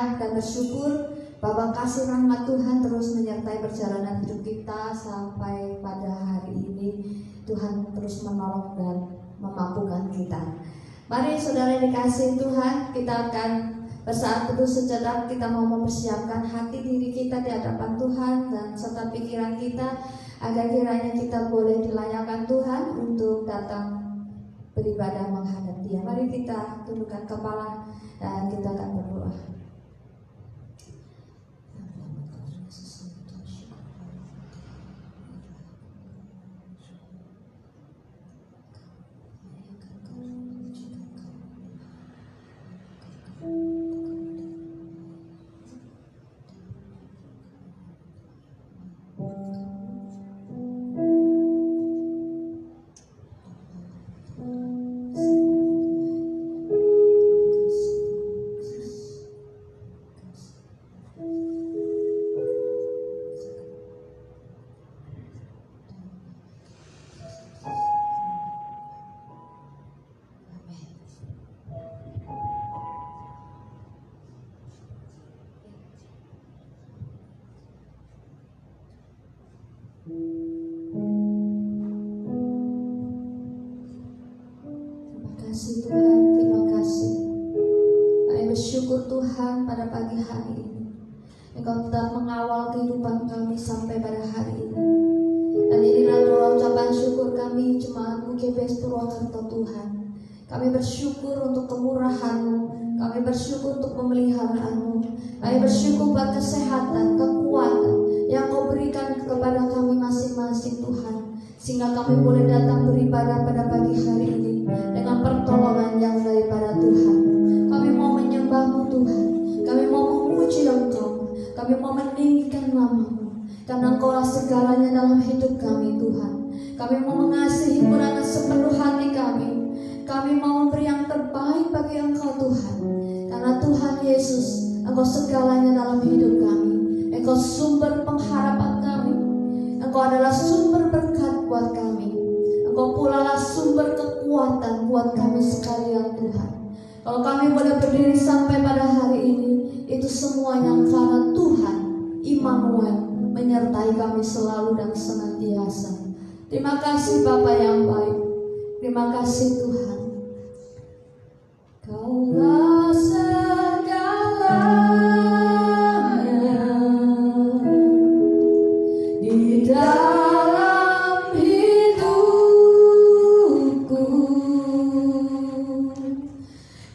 percaya dan bersyukur bahwa kasih rahmat Tuhan terus menyertai perjalanan hidup kita sampai pada hari ini. Tuhan terus menolong dan memampukan kita. Mari saudara dikasihi Tuhan, kita akan bersaat teduh sejenak. Kita mau mempersiapkan hati diri kita di hadapan Tuhan dan serta pikiran kita, agar kiranya kita boleh dilayakkan Tuhan untuk datang beribadah menghadap Dia. Mari kita tundukkan kepala dan kita akan berdoa. Tuhan, pada pagi hari ini Engkau telah mengawal kehidupan kami sampai pada hari ini. Dan inilah doa ucapan syukur kami Jemaat UGBS Purwakarta Tuhan. Kami bersyukur untuk kemurahan-Mu, kami bersyukur untuk pemeliharaan-Mu, kami bersyukur buat kesehatan, kekuatan yang Kau berikan kepada kami masing-masing Tuhan, sehingga kami boleh datang beribadah pada pagi hari ini dengan pertolongan yang daripada Tuhan. Kami mau menyembah-Mu Tuhan, kami mau memuji Engkau, kami mau meninggikan nama-Mu, karena Engkaulah segalanya dalam hidup kami Tuhan. Kami mau mengasihi-Mu dengan sepenuh hati kami. Kami mau memberi yang terbaik bagi Engkau Tuhan, karena Tuhan Yesus, Engkau segalanya dalam hidup kami. Engkau sumber pengharapan kami, Engkau adalah sumber berkat buat kami. Engkau pula lah sumber kekuatan buat kami sekalian Tuhan. Kalau kami boleh berdiri sampai pada hari ini, itu semuanya karena Tuhan Immanuel menyertai kami selalu dan senantiasa. Terima kasih Bapa yang baik, terima kasih Tuhan. Kaulah segalanya di dalam hidupku.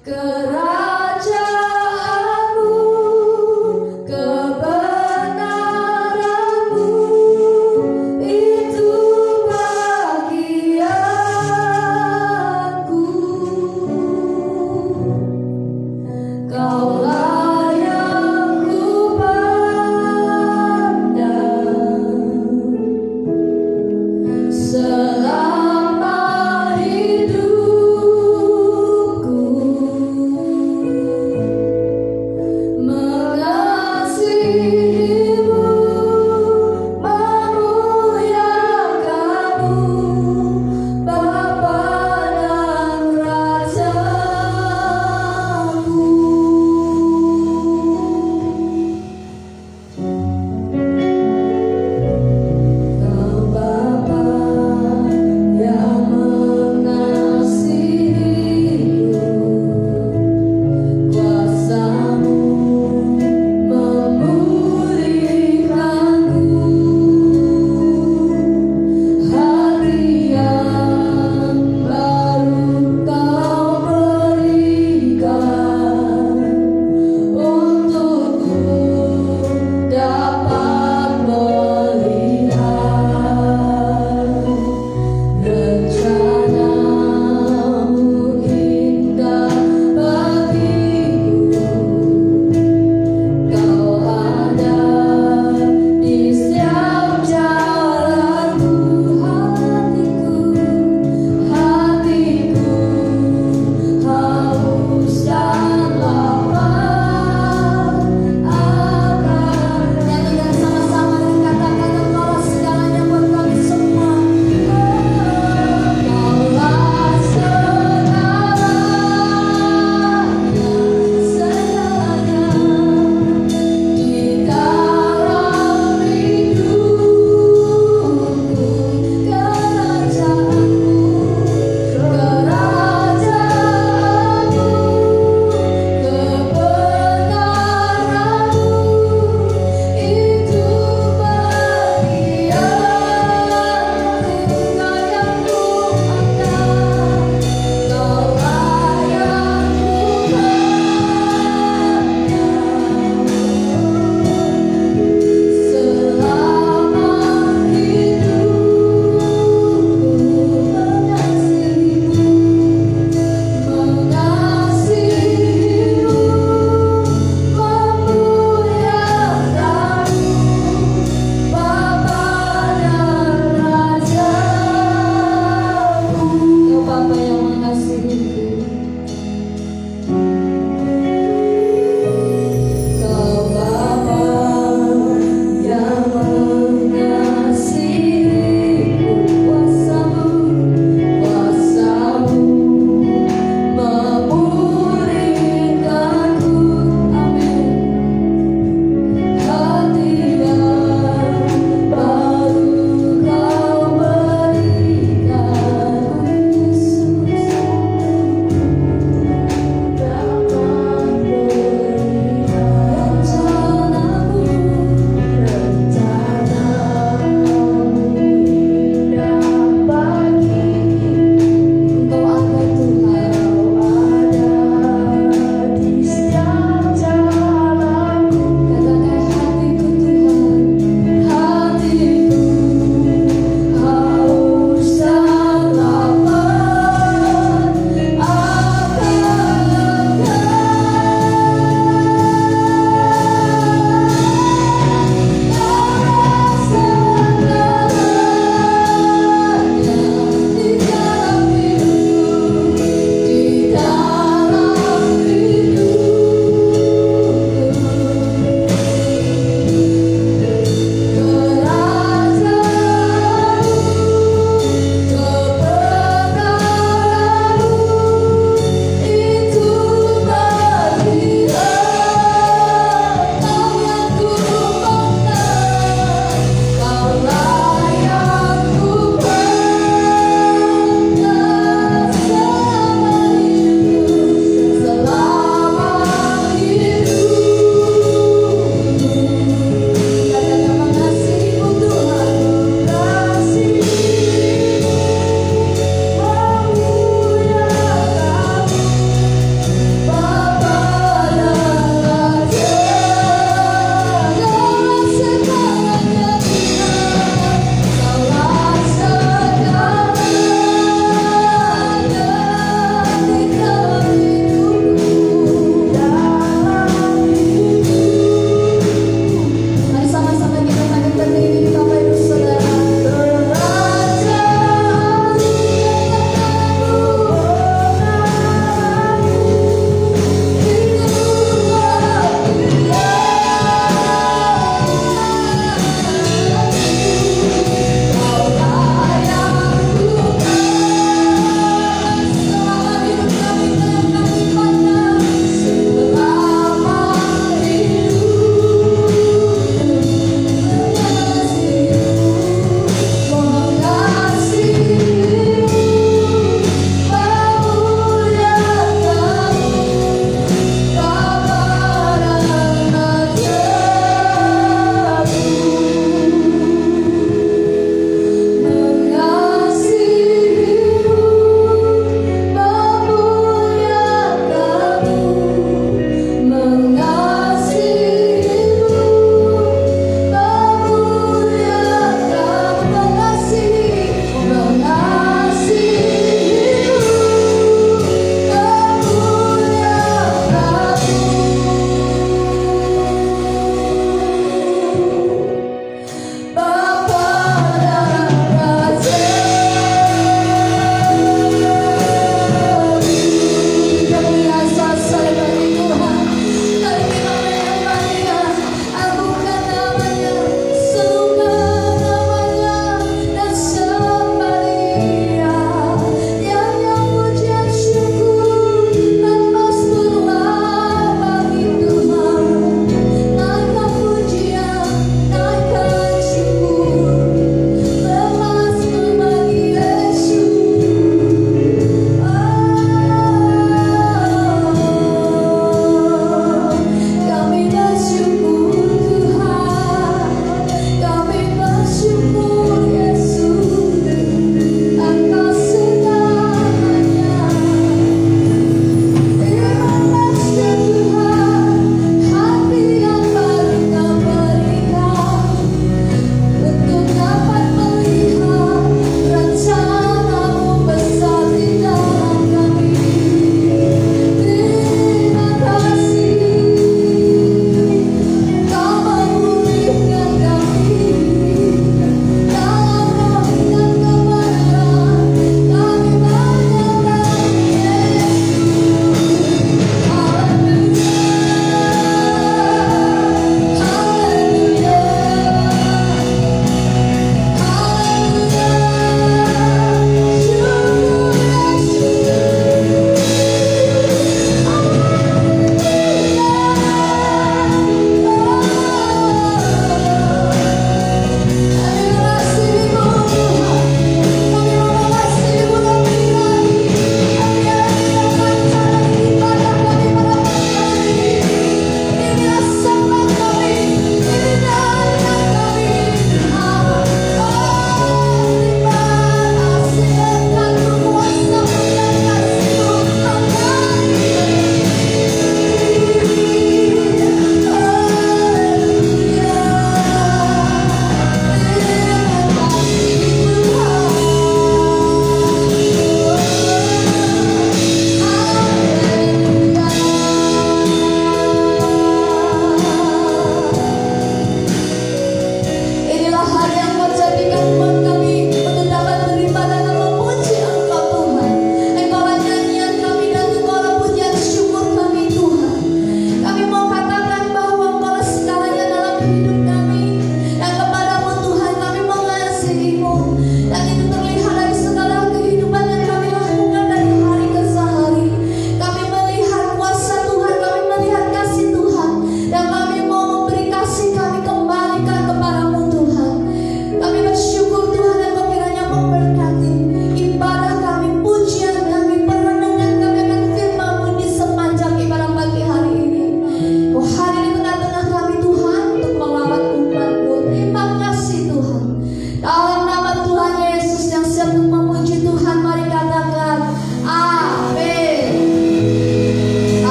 Kerajaanmu, kebenaranmu, itu bagianku.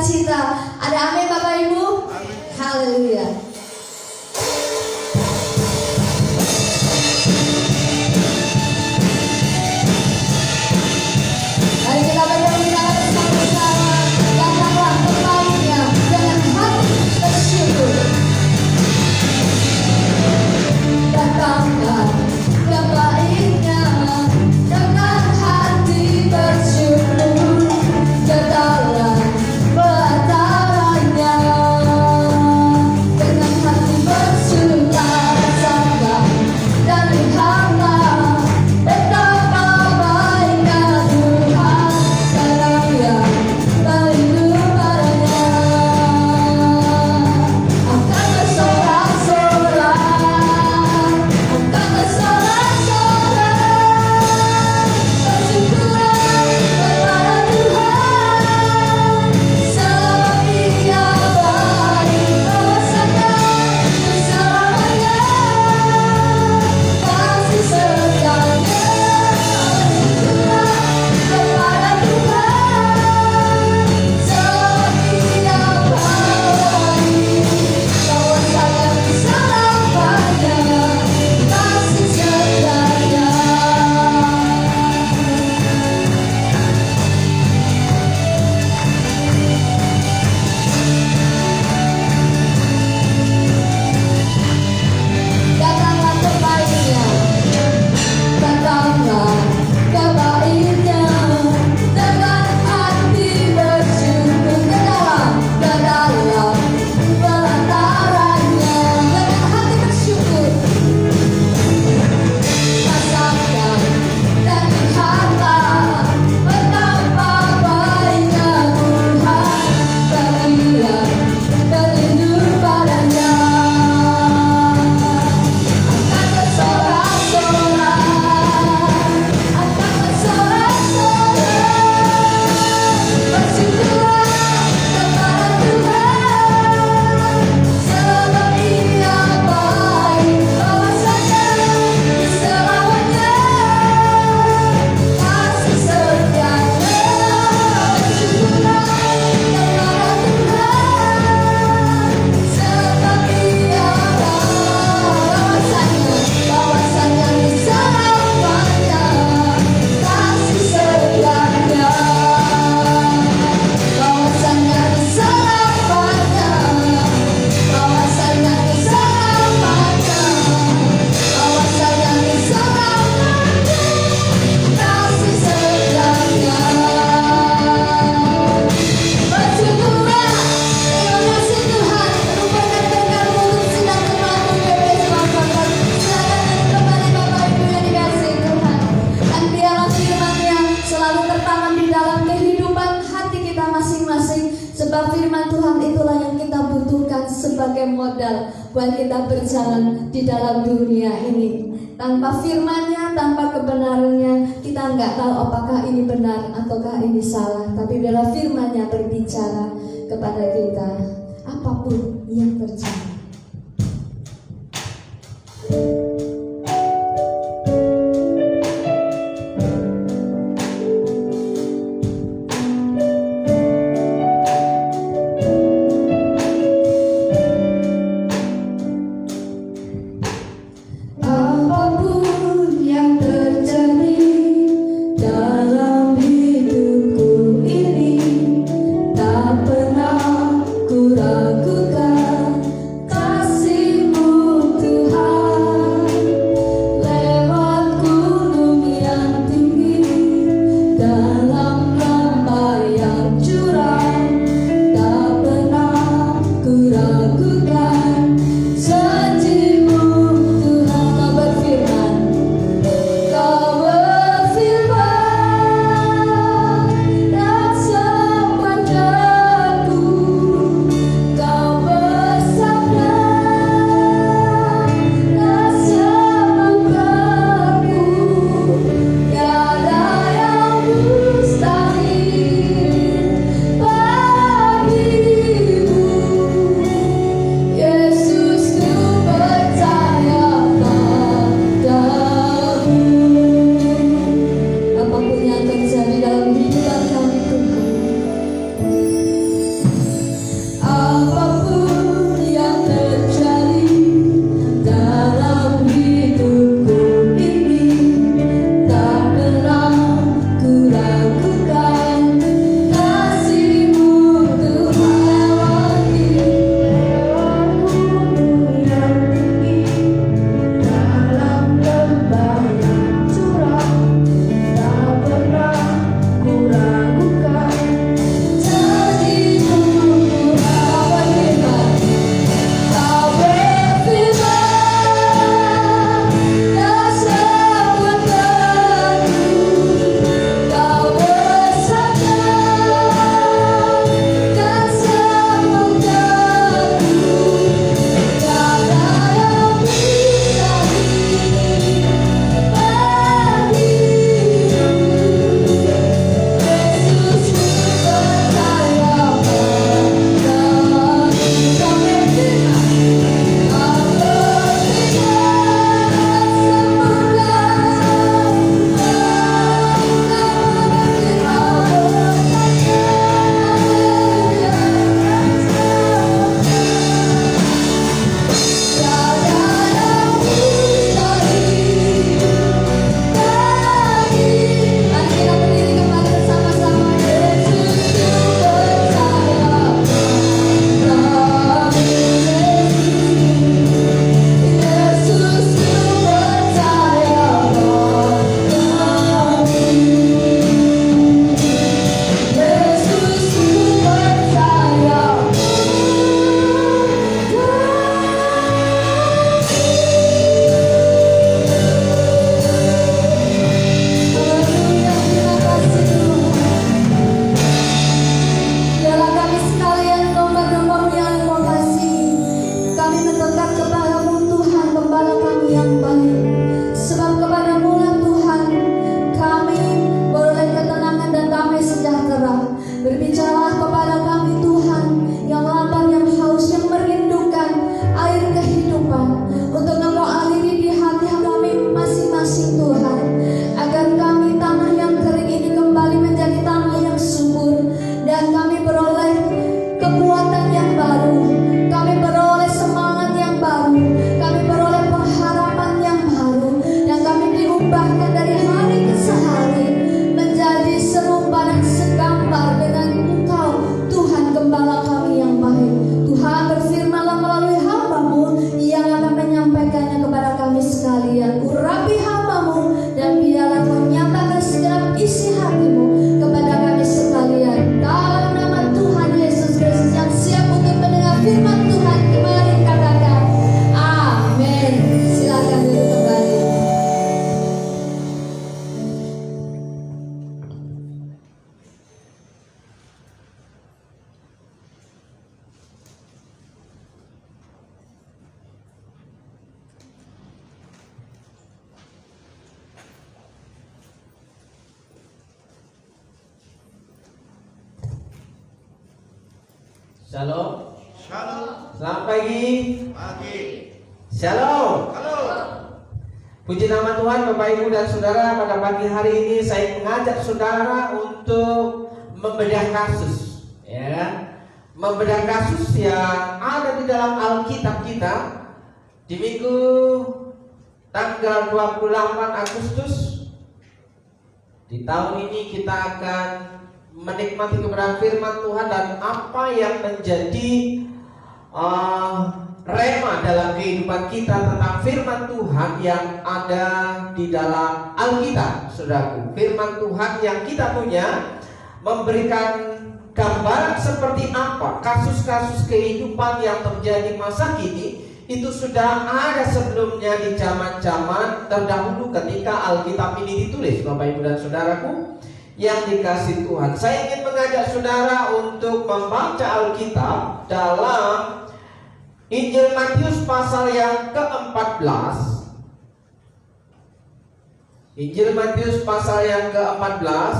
sukacita. Ada amin Bapak Ibu? Haleluya. Mari kita berdoa bersama-sama. Datanglah kembalinya dengan hati bersyukur. Datanglah kembalinya dengan hati bersyukur. Datanglah batarannya dengan hati bersuka-cita dan lihatlah betapa baiknya Tuhan. Sekarang ya berlindung padanya. Akan bersorak-sorak, akan bersorak-sorak, bersyukurlah kepada Tuhan. Selama Dia baik, kuasanya selamanya, kasih setianya. Bersyukurlah kepada Tuhan. Selama Dia baik, kuasanya selamanya, kasih setianya. Datanglah kebaikannya, datanglah kebaikannya dengan hati bersyukur. Ke dalam pelantarannya dengan hati bersyukur. Rasakan dan lihatlah betapa baiknya Tuhan. Berilah berlindung padanya. Akan bersorak-sorak, akan bersorak-sorak, bersyukurlah kepada Tuhan. Sebab Dia baik, kuasanya selamanya, kasih setianya. Bersyukurlah kepada Tuhan. Sebab Dia bahwasanya selamanya, kasih setianya. Bahwasanya selamanya, bahwasanya selamanya, bahwasanya selamanya, kasih setianya. Bersyukurlah, terima kasih Tuhan. Rupanya dengan mulut sedang terlalu bebas makan. Silakan kembali Bapak Ibu yang dikasihi Tuhan. Dan biarlah firman-Nya selalu tertanam di dalam kehidupan hati kita masing-masing. Sebab firman Tuhan itulah yang kita butuhkan sebagai modal buat kita berjalan di dalam dunia ini. Tanpa firman-Nya, tanpa kebenarannya, kita nggak tahu apakah ini benar ataukah ini salah. Tapi bila firman-Nya berbicara kepada kita, apapun yang terjadi. Apapun yang terjadi dalam hidupku ini, tak pernah ku ragukan Shalom. Shalom. Selamat pagi. Pagi. Shalom. Halo. Puji nama Tuhan, Bapak Ibu dan Saudara. Pada pagi hari ini saya mengajak saudara untuk membedah kasus, ya, membedah kasus yang ada di dalam Alkitab kita di minggu tanggal 28 Agustus. Di tahun ini kita akan menikmati kebenaran firman Tuhan dan apa yang menjadi rema dalam kehidupan kita tentang firman Tuhan yang ada di dalam Alkitab, saudaraku. Firman Tuhan yang kita punya memberikan gambaran seperti apa kasus-kasus kehidupan yang terjadi masa kini. Itu sudah ada sebelumnya di zaman-zaman terdahulu ketika Alkitab ini ditulis, Bapak Ibu dan Saudaraku yang dikasih Tuhan. Saya ingin mengajak saudara untuk membaca Alkitab dalam Injil Matius pasal yang ke-14. Injil Matius pasal yang ke-14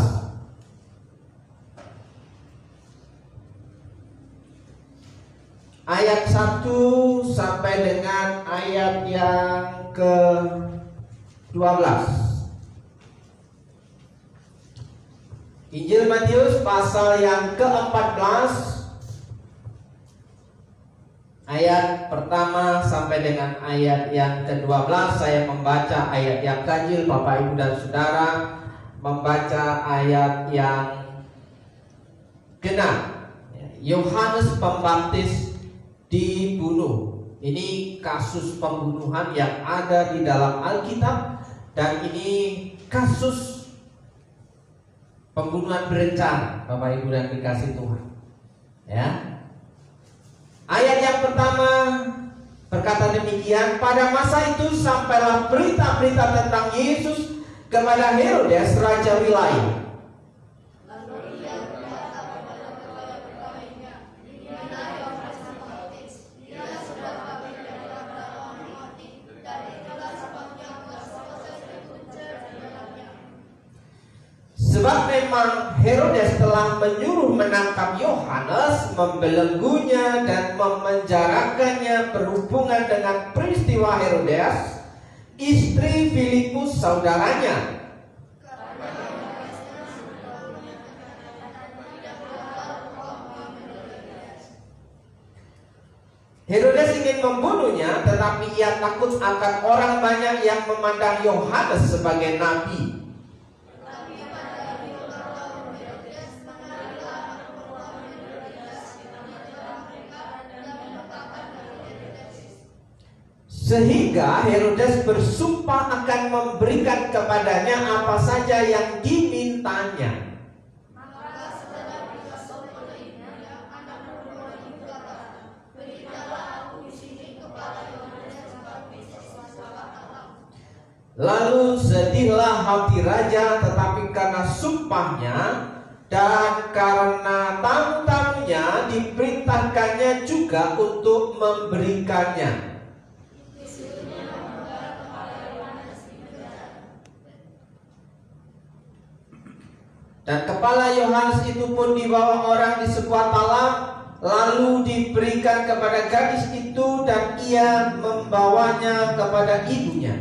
ayat 1 sampai dengan ayat yang ke-12. Injil Matius pasal yang ke-14 ayat pertama sampai dengan ayat yang ke-12. Saya membaca ayat yang ganjil, Bapak Ibu dan Saudara membaca ayat yang genap. Yohanes Pembaptis dibunuh. Ini kasus pembunuhan yang ada di dalam Alkitab, dan ini kasus pembunuhan berencana, Bapak Ibu dan dikasih Tuhan. Ya. Ayat yang pertama berkata demikian, pada masa itu sampailah berita-berita tentang Yesus kepada Herodes raja wilayah. Sebab memang Herodes telah menyuruh menangkap Yohanes, membelenggunya dan memenjarakannya berhubungan dengan peristiwa Herodes, istri Filipus saudaranya. Herodes ingin membunuhnya, tetapi ia takut akan orang banyak yang memandang Yohanes sebagai nabi. Sehingga Herodes bersumpah akan memberikan kepadanya apa saja yang dimintanya. Lalu sedihlah hati raja, tetapi karena sumpahnya dan karena tamu-tamunya diperintahkannya juga untuk memberikannya. Dan kepala Yohanes itu pun dibawa orang di sebuah talam, lalu diberikan kepada gadis itu, dan ia membawanya kepada ibunya.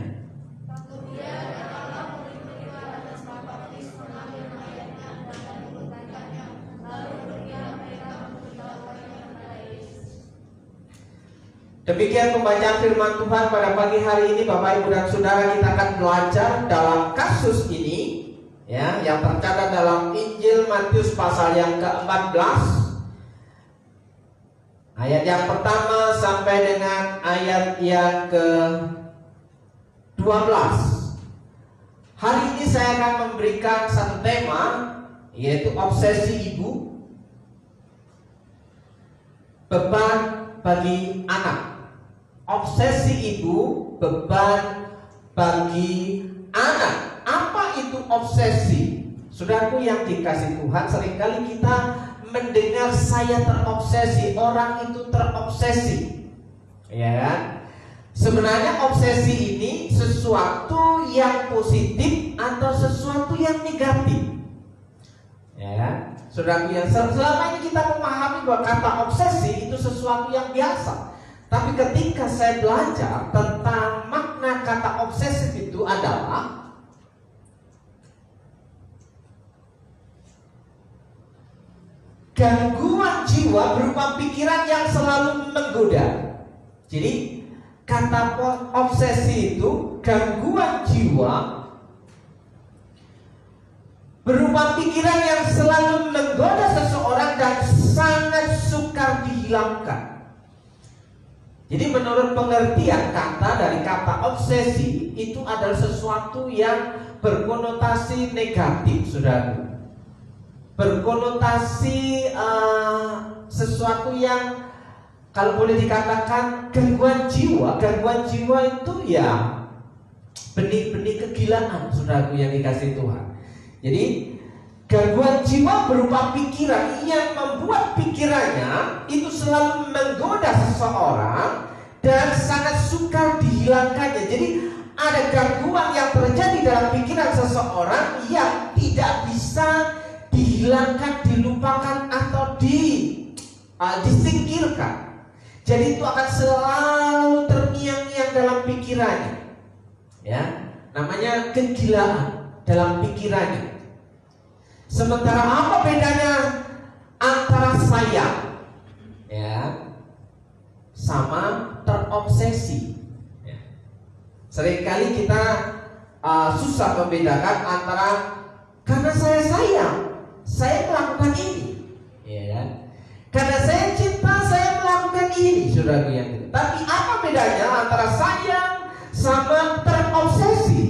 Demikian pembacaan firman Tuhan pada pagi hari ini, Bapak Ibu dan Saudara. Kita akan belajar dalam kasus ini, ya, yang tercatat dalam Injil Matius pasal yang ke-14 ayat yang pertama sampai dengan ayat yang ke-12. Hari ini saya akan memberikan satu tema, yaitu obsesi ibu, beban bagi anak. Obsesi ibu, beban bagi anak. Apa itu obsesi? Saudaraku yang dikasih Tuhan, seringkali kita mendengar saya terobsesi, orang itu terobsesi, ya kan? Sebenarnya obsesi ini sesuatu yang positif atau sesuatu yang negatif, ya kan? Saudaraku yang selama ini kita memahami bahwa kata obsesi itu sesuatu yang biasa. Tapi ketika saya belajar tentang makna kata obsesif itu adalah gangguan jiwa berupa pikiran yang selalu menggoda. Jadi kata obsesi itu gangguan jiwa berupa pikiran yang selalu menggoda seseorang dan sangat sukar dihilangkan. Jadi menurut pengertian kata dari kata obsesi itu adalah sesuatu yang berkonotasi negatif, saudara. Berkonotasi sesuatu yang kalau boleh dikatakan gangguan jiwa. Gangguan jiwa itu ya benih-benih kegilaan, saudaraku yang dikasih Tuhan. Jadi gangguan jiwa berupa pikiran yang membuat pikirannya itu selalu menggoda seseorang dan sangat sukar dihilangkannya. Jadi ada gangguan yang terjadi dalam pikiran seseorang yang tidak bisa dihilangkan, dilupakan atau disingkirkan. Jadi itu akan selalu terngiang-ngiang dalam pikirannya. Ya, namanya kegilaan dalam pikirannya. Sementara apa bedanya antara sayang ya sama terobsesi? Ya. Seringkali kita susah membedakan antara karena saya sayang, saya melakukan ini, ya kan? Karena saya cinta, saya melakukan ini, saudara yang itu. Tapi apa bedanya antara sayang sama terobsesi?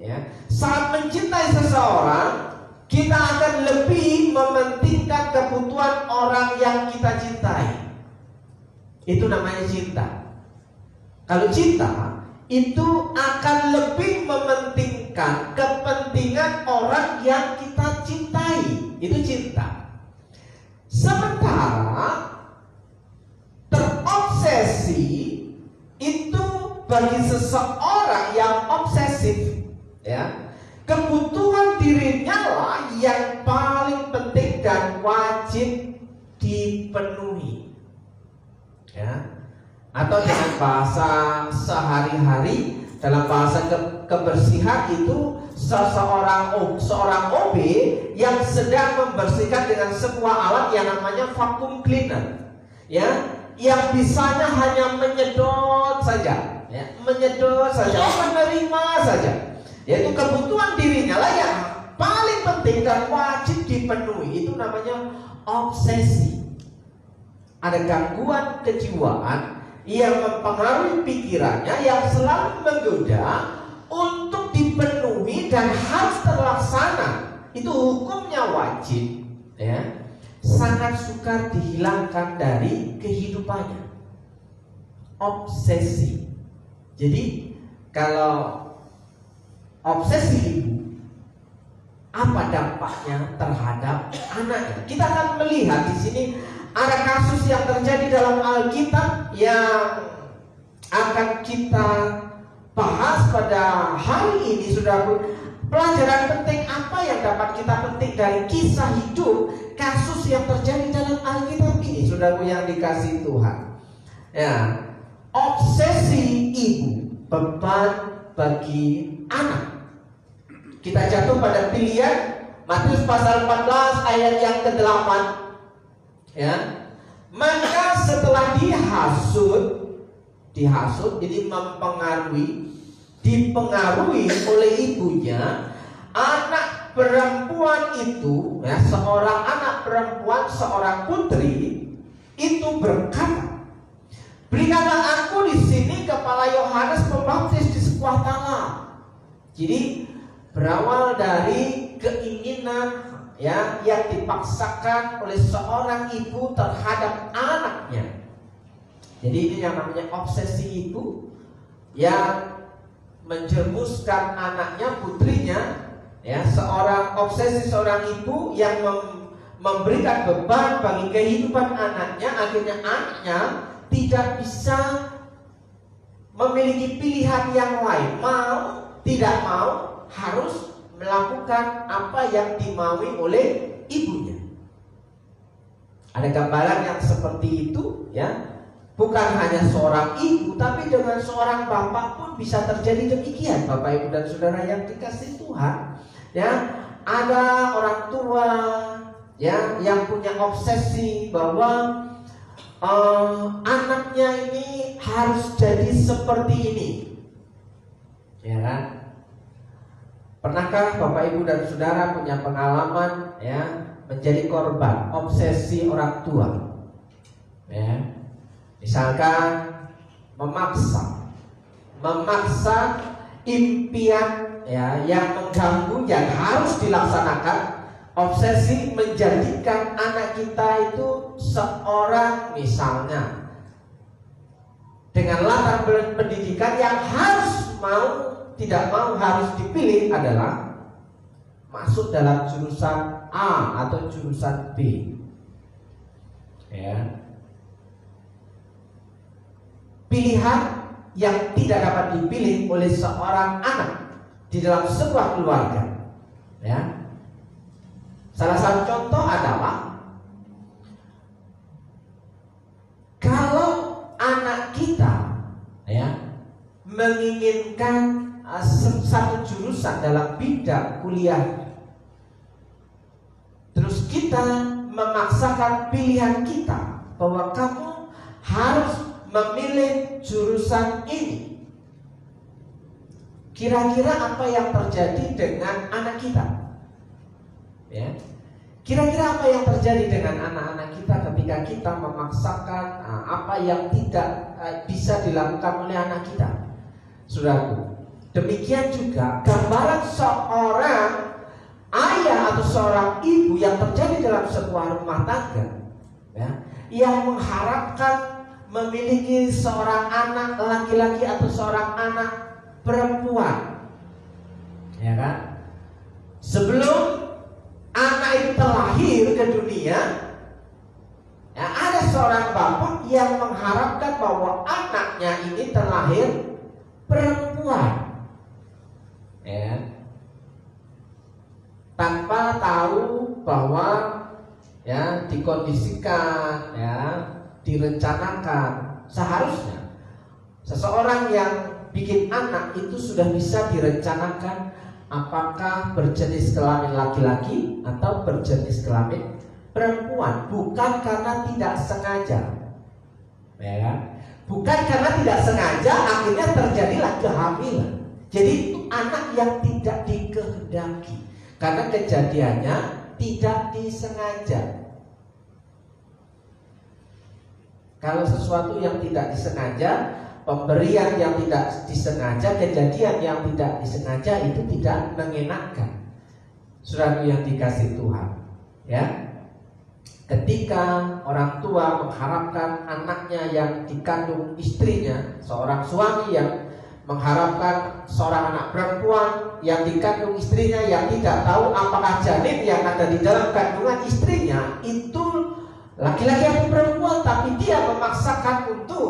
Ya. Saat mencintai seseorang, kita akan lebih mementingkan kebutuhan orang yang kita cintai. Itu namanya cinta. Kalau cinta itu akan lebih mementingkan kepentingan orang yang kita cintai. Itu cinta. Sementara terobsesi itu bagi seseorang yang obsesif, ya, kebutuhan dirinya lah yang paling penting dan wajib dipenuhi, ya. Atau dengan bahasa sehari-hari, dalam bahasa kebersihan itu seorang OB yang sedang membersihkan dengan sebuah alat yang namanya vacuum cleaner, ya, yang bisanya hanya menyedot saja, ya, menyedot saja, menerima saja. Yaitu kebutuhan dirinya lah yang paling penting dan wajib dipenuhi. Itu namanya obsesi. Ada gangguan kejiwaan yang mempengaruhi pikirannya, yang selalu menggoda untuk dipenuhi dan harus terlaksana. Itu hukumnya wajib, ya, sangat sukar dihilangkan dari kehidupannya. Obsesi. Jadi kalau obsesi ibu, apa dampaknya terhadap anaknya? Kita akan melihat di sini ada kasus yang terjadi dalam Alkitab yang akan kita bahas pada hari ini, saudaraku. Pelajaran penting apa yang dapat kita petik dari kisah hidup kasus yang terjadi dalam Alkitab ini, saudaraku yang dikasihi Tuhan. Ya, obsesi ibu, beban bagi anak. Kita jatuh pada pilihan Matius pasal 14 ayat yang ke-8. Ya. Maka setelah dihasut jadi dipengaruhi oleh ibunya, anak perempuan itu, ya, seorang anak perempuan, seorang putri itu berkata, "Berikanlah aku di sini kepala Yohanes Pembaptis di sebuah tanah." Jadi berawal dari keinginan, ya, yang dipaksakan oleh seorang ibu terhadap anaknya. Jadi ini yang namanya obsesi ibu yang menjerumuskan anaknya, putrinya, ya, seorang ibu yang memberikan beban bagi kehidupan anaknya. Akhirnya anaknya tidak bisa memiliki pilihan yang lain, mau tidak mau harus melakukan apa yang dimaui oleh ibunya. Ada gambaran yang seperti itu, ya. Bukan hanya seorang ibu, tapi dengan seorang bapak pun bisa terjadi demikian, Bapak Ibu dan Saudara yang dikasihi Tuhan. Ya, ada orang tua ya yang punya obsesi bahwa anaknya ini harus jadi seperti ini, ya kan? Pernahkah Bapak Ibu dan Saudara punya pengalaman ya menjadi korban obsesi orang tua? Ya, misalkan memaksa impian ya yang mengganggu yang harus dilaksanakan. Obsesi menjadikan anak kita itu seorang misalnya dengan latar pendidikan yang tidak mau harus dipilih adalah masuk dalam jurusan A atau jurusan B. Ya. Pilihan yang tidak dapat dipilih oleh seorang anak di dalam sebuah keluarga. Ya. Salah satu contoh adalah kalau anak kita ya menginginkan satu jurusan dalam bidang kuliah, terus kita memaksakan pilihan kita bahwa kamu harus memilih jurusan ini. Kira-kira apa yang terjadi dengan anak kita? Ya. Kira-kira apa yang terjadi dengan anak-anak kita ketika kita memaksakan apa yang tidak bisa dilakukan oleh anak kita? Saudaraku, demikian juga gambaran seorang ayah atau seorang ibu yang terjadi dalam sebuah rumah tangga ya, yang mengharapkan memiliki seorang anak laki-laki atau seorang anak perempuan, ya kan? Sebelum anak itu terlahir ke dunia, ya, ada seorang bapak yang mengharapkan bahwa anaknya ini terlahir perempuan, ya, tanpa tahu bahwa ya dikondisikan, ya, direncanakan. Seharusnya seseorang yang bikin anak itu sudah bisa direncanakan apakah berjenis kelamin laki-laki atau berjenis kelamin perempuan, bukan karena tidak sengaja, ya kan? Bukan karena tidak sengaja akhirnya terjadilah kehamilan. Jadi itu anak yang tidak dikehendaki karena kejadiannya tidak disengaja. Kalau sesuatu yang tidak disengaja, pemberian yang tidak disengaja, kejadian yang tidak disengaja itu tidak mengenakan. Saudara yang dikasihi Tuhan, ya. Ketika orang tua mengharapkan anaknya yang dikandung istrinya, seorang suami yang mengharapkan seorang anak perempuan yang dikandung istrinya yang tidak tahu apakah janin yang ada di dalam kandungan istrinya itu laki-laki atau perempuan, tapi dia memaksakan untuk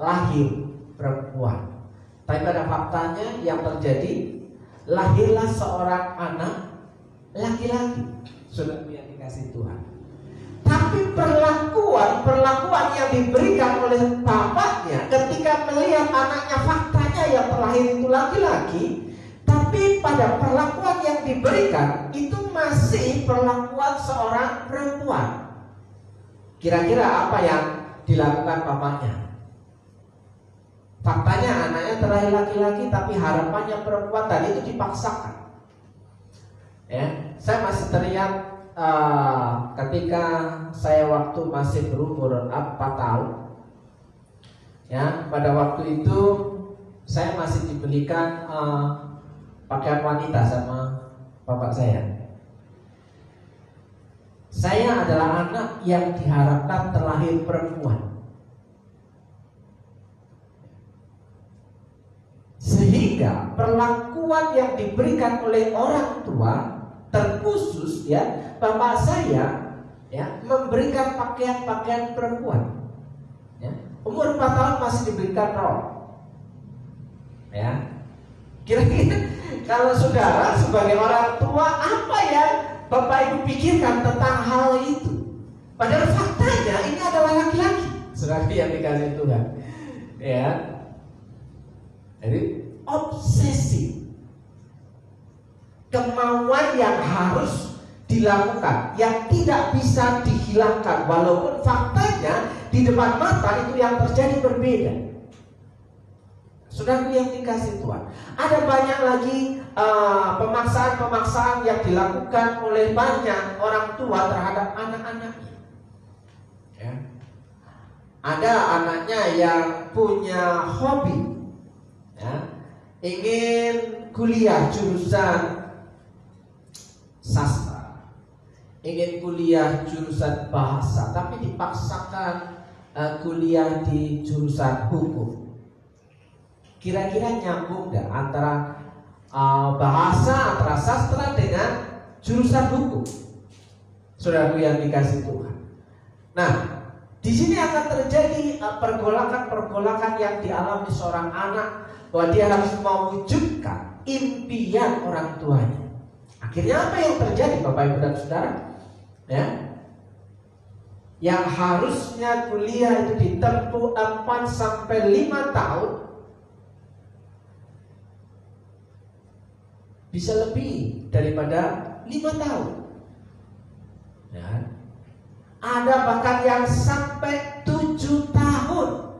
lahir perempuan. Tapi pada faktanya yang terjadi lahirlah seorang anak laki-laki. Saudara yang dikasihi Tuhan. Tapi perlakuan yang diberikan oleh bapaknya ketika melihat anaknya faktanya yang terlahir itu laki-laki, tapi pada perlakuan yang diberikan itu masih perlakuan seorang perempuan. Kira-kira apa yang dilakukan bapaknya? Faktanya anaknya terlahir laki-laki tapi harapannya perempuan, tadi itu dipaksakan. Ya, saya masih teringat ketika saya waktu masih berumur 4 tahun. Ya, pada waktu itu saya masih dibelikan pakaian wanita sama bapak saya. Saya adalah anak yang diharapkan terlahir perempuan. Sehingga perlakuan yang diberikan oleh orang tua, terkhusus ya bapak saya ya memberikan pakaian perempuan. Ya, umur 4 tahun masih diberikan rok. Ya, kira-kira kalau saudara sebagai orang tua apa yang Bapak Ibu pikirkan tentang hal itu. Padahal faktanya ini adalah laki-laki. Saudara yang dikasih Tuhan. Ya. Jadi obsesi, kemauan yang harus dilakukan, yang tidak bisa dihilangkan, walaupun faktanya di depan mata itu yang terjadi berbeda. Saudaraku yang dikasih Tuhan, ada banyak lagi pemaksaan-pemaksaan yang dilakukan oleh banyak orang tua terhadap anak-anaknya. Ya. Ada anaknya yang punya hobi, ya, ingin kuliah jurusan sastra, ingin kuliah jurusan bahasa, tapi dipaksakan kuliah di jurusan hukum. Kira-kira nyambung nggak antara bahasa, antara sastra dengan jurusan hukum? Saudaraku yang dikasih Tuhan. Nah, di sini akan terjadi pergolakan-pergolakan yang dialami seorang anak, bahwa dia harus mewujudkan impian orang tuanya. Akhirnya apa yang terjadi, Bapak Ibu dan Saudara? Ya, yang harusnya kuliah itu ditempuh 4 sampai 5 tahun, bisa lebih daripada 5 tahun. Ya. Ada bahkan yang sampai 7 tahun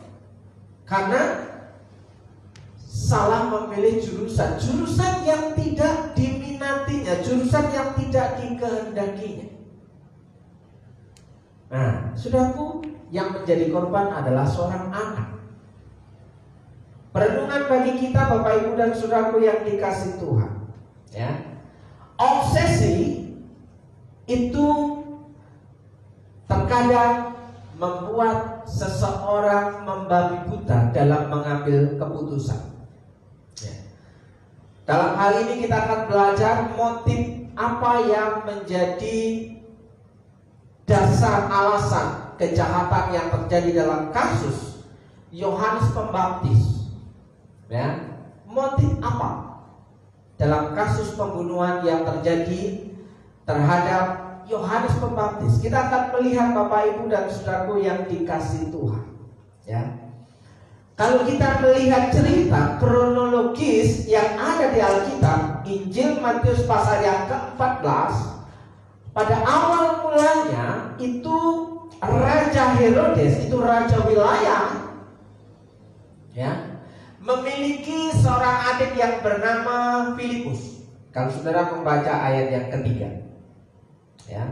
karena salah memilih jurusan yang tidak diminatinya, jurusan yang tidak dikehendakinya. Nah, saudaraku, yang menjadi korban adalah seorang anak. Perenungan bagi kita, Bapak Ibu dan saudaraku yang dikasih Tuhan. Ya, obsesi itu terkadang membuat seseorang membabi buta dalam mengambil keputusan. Ya. Dalam hal ini kita akan belajar motif apa yang menjadi dasar alasan kejahatan yang terjadi dalam kasus Yohanes Pembaptis. Ya, motif apa dalam kasus pembunuhan yang terjadi terhadap Yohanes Pembaptis? Kita akan melihat, Bapak Ibu dan saudaraku yang dikasih Tuhan. Ya, kalau kita melihat cerita kronologis yang ada di Alkitab, Injil Matius pasal yang ke-14, pada awal mulanya itu Raja Herodes, itu raja wilayah, ya, memiliki seorang adik yang bernama Filipus. Kalau saudara membaca ayat yang ketiga, ya,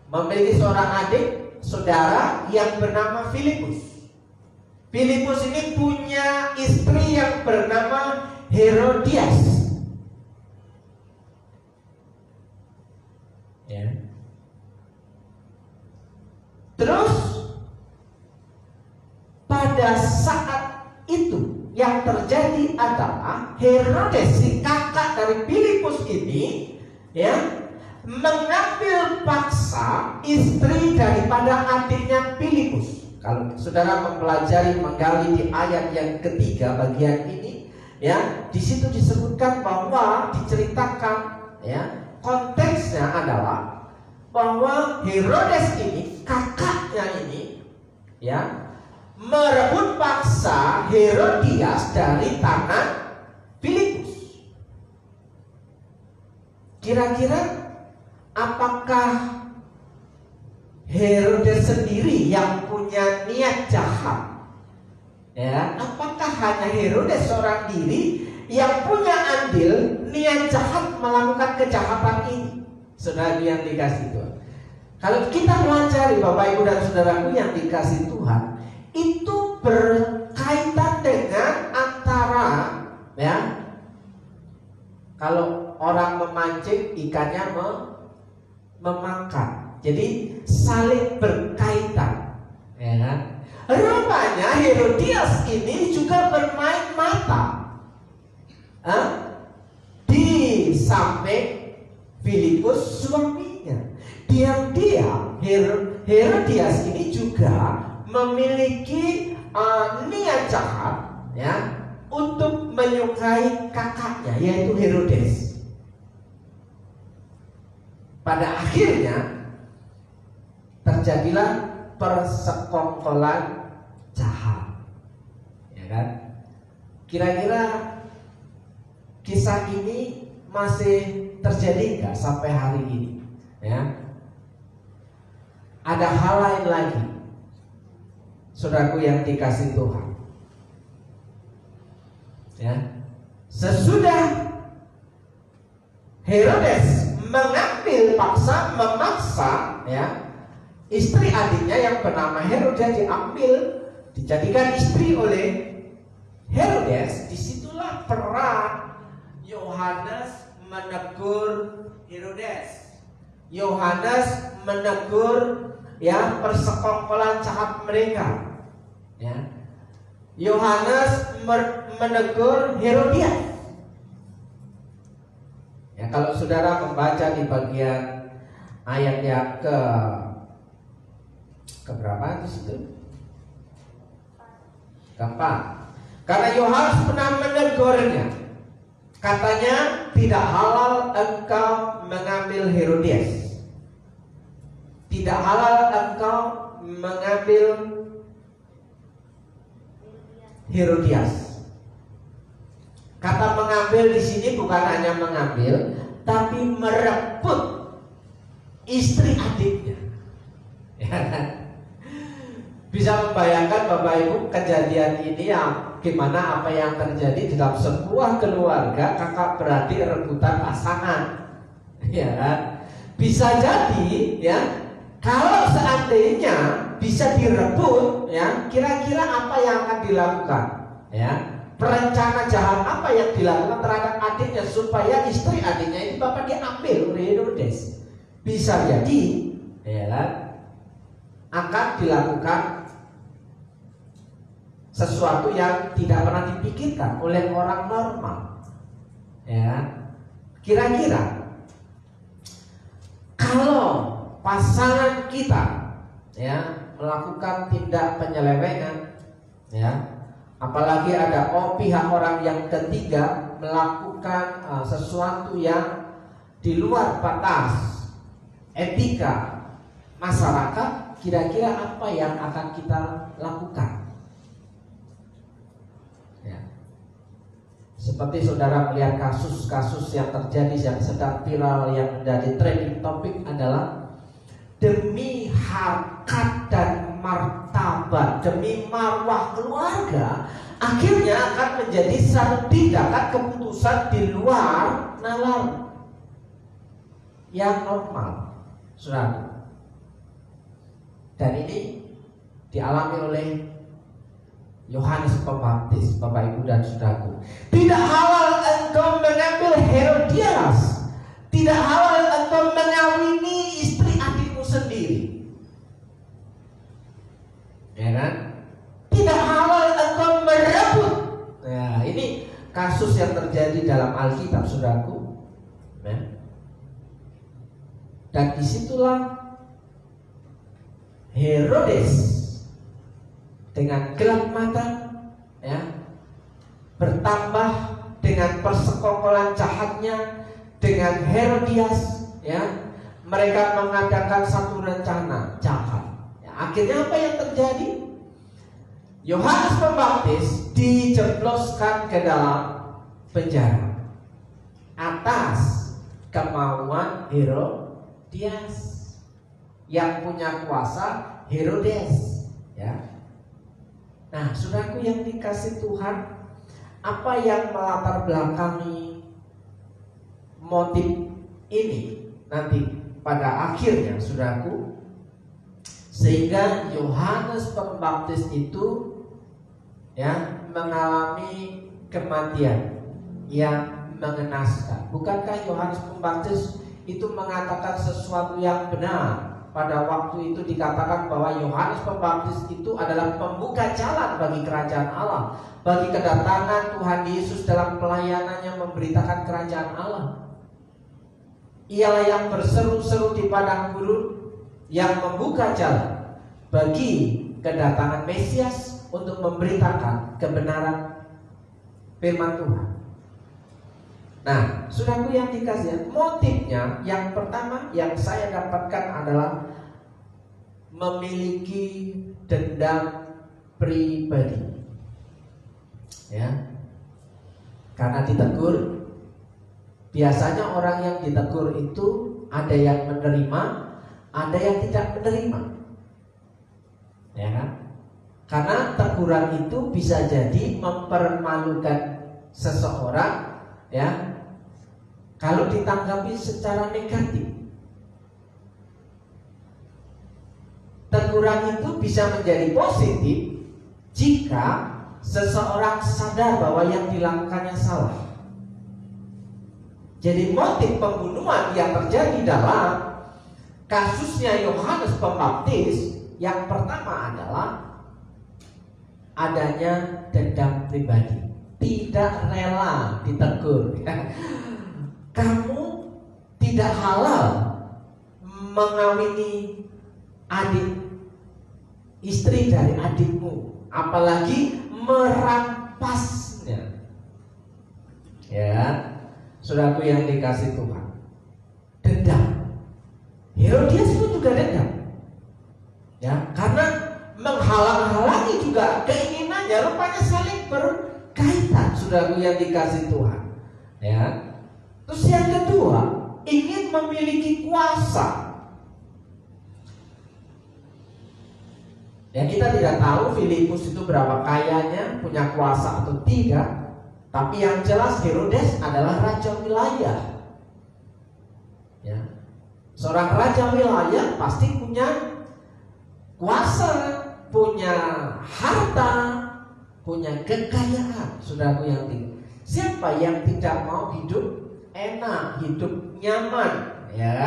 memiliki seorang adik saudara yang bernama Filipus. Filipus ini punya istri yang bernama Herodias. Ya. Terus pada saat itu yang terjadi adalah Herodes, si kakak dari Filipus ini, ya, mengambil paksa istri daripada adiknya Filipus. Kalau saudara mempelajari, menggali di ayat yang ketiga bagian ini, ya, di situ disebutkan bahwa diceritakan, ya, konteksnya adalah bahwa Herodes ini, kakaknya ini, ya, merebut paksa Herodias dari tangan Filipus. Kira-kira apakah Herodes sendiri yang punya niat jahat? Ya, apakah hanya Herodes seorang diri yang punya andil niat jahat melakukan kejahatan ini? Saudara yang dikasih Tuhan, kalau kita pelajari, Bapak Ibu dan saudaraku yang dikasih Tuhan, itu berkaitan dengan antara, ya, kalau orang memancing ikannya memakan, jadi saling berkaitan, ya kan? Rupanya Herodias ini juga bermain mata di samping Filipus suaminya. Diam-diam Herodias ini juga memiliki niat jahat, ya, untuk menyukai kakaknya, yaitu Herodes. pada akhirnya terjadilah persekongkolan jahat, ya kan? Kira-kira kisah ini masih terjadi nggak sampai hari ini? Ya, ada hal lain lagi, saudaraku yang dikasih Tuhan. Ya, sesudah Herodes memaksa, ya, istri adiknya yang bernama Herodia diambil, dijadikan istri oleh Herodes. Disitulah peran Yohanes menegur Herodes. Yohanes menegur, ya, persekongkolan jahat mereka. Ya, Yohanes menegur Herodias. Ya, kalau saudara membaca di bagian ayat yang keberapa di situ? Keempat. Karena Yohanes pernah menegurnya. Katanya, tidak halal engkau mengambil Herodias. Tidak halal engkau mengambil Herodias. Kata mengambil di sini bukan hanya mengambil, tapi merebut istri adiknya. Ya kan? Bisa membayangkan Bapak Ibu kejadian ini yang gimana apa yang terjadi dalam sebuah keluarga, kakak beradik rebutan pasangan. Ya kan? Bisa jadi, ya, kalau seandainya bisa direbut, ya, kira-kira apa yang akan dilakukan? Ya, perencana jahat apa yang dilakukan terhadap adiknya supaya istri adiknya ini Bapak diambil oleh Herodes? Bisa jadi, ya kan, akan dilakukan sesuatu yang tidak pernah dipikirkan oleh orang normal. Ya, kira-kira kalau pasangan kita, ya, melakukan tindak penyelewengan, ya, apalagi ada pihak orang yang ketiga melakukan sesuatu yang di luar batas etika masyarakat, kira-kira apa yang akan kita lakukan? Ya. Seperti saudara melihat kasus-kasus yang terjadi yang sedang viral, yang menjadi trending topik adalah demi harkat dan martabat, demi marwah keluarga, akhirnya akan menjadi satu tindakan keputusan di luar nalar yang normal, saudara. Dan ini dialami oleh Yohanes Pembaptis, Bapak Ibu dan saudaraku. Tidak halal engkau mengambil Herodias, tidak halal engkau mengawini istri adikmu sendiri, ya kan? Tidak halal engkau merebut. Nah, ini kasus yang terjadi dalam Alkitab, saudaraku. Ya. Dan disitulah Herodes dengan gelap mata, ya, bertambah dengan persekongkolan jahatnya dengan Herodias, ya, mereka mengadakan satu rencana jahat. Ya, akhirnya apa yang terjadi? Yohanes Pembaptis dijebloskan ke dalam penjara atas kemauan Herodias. Yang punya kuasa Herodes, ya. Nah, saudaraku yang dikasih Tuhan, apa yang melatar belakangi motif ini nanti pada akhirnya, saudaraku, sehingga Yohanes Pembaptis itu, ya, mengalami kematian yang mengenaskan. Bukankah Yohanes Pembaptis itu mengatakan sesuatu yang benar? Pada waktu itu dikatakan bahwa Yohanes Pembaptis itu adalah pembuka jalan bagi kerajaan Allah, bagi kedatangan Tuhan Yesus dalam pelayanannya memberitakan kerajaan Allah. Ialah yang berseru-seru di padang gurun, yang membuka jalan bagi kedatangan Mesias untuk memberitakan kebenaran firman Tuhan. Nah, saudaraku yang dikasih, motifnya yang pertama yang saya dapatkan adalah memiliki dendam pribadi. Ya. Karena ditegur, biasanya orang yang ditegur itu ada yang menerima, ada yang tidak menerima. Ya kan? Karena teguran itu bisa jadi mempermalukan seseorang, ya. Kalau ditanggapi secara negatif. Teguran itu bisa menjadi positif jika seseorang sadar bahwa yang dilakukannya salah. Jadi motif pembunuhan yang terjadi dalam kasusnya Yohanes Pembaptis yang pertama adalah adanya dendam pribadi, tidak rela ditegur. Kamu tidak halal mengawini adik istri dari adikmu, apalagi merampasnya. Ya, saudaraku yang dikasih Tuhan, dendam. Herodias pun juga dendam. Ya, karena menghalang-halangi juga keinginannya, rupanya saling berkaitan, saudaraku yang dikasih Tuhan. Ya. Terus yang kedua, ingin memiliki kuasa. Ya, kita tidak tahu Filipus itu berapa kayanya, punya kuasa atau tidak. Tapi yang jelas Herodes adalah raja wilayah. Ya. Seorang raja wilayah pasti punya kuasa, punya harta, punya kekayaan. Saudaraku yang tinggi, siapa yang tidak mau hidup enak, hidup nyaman, ya?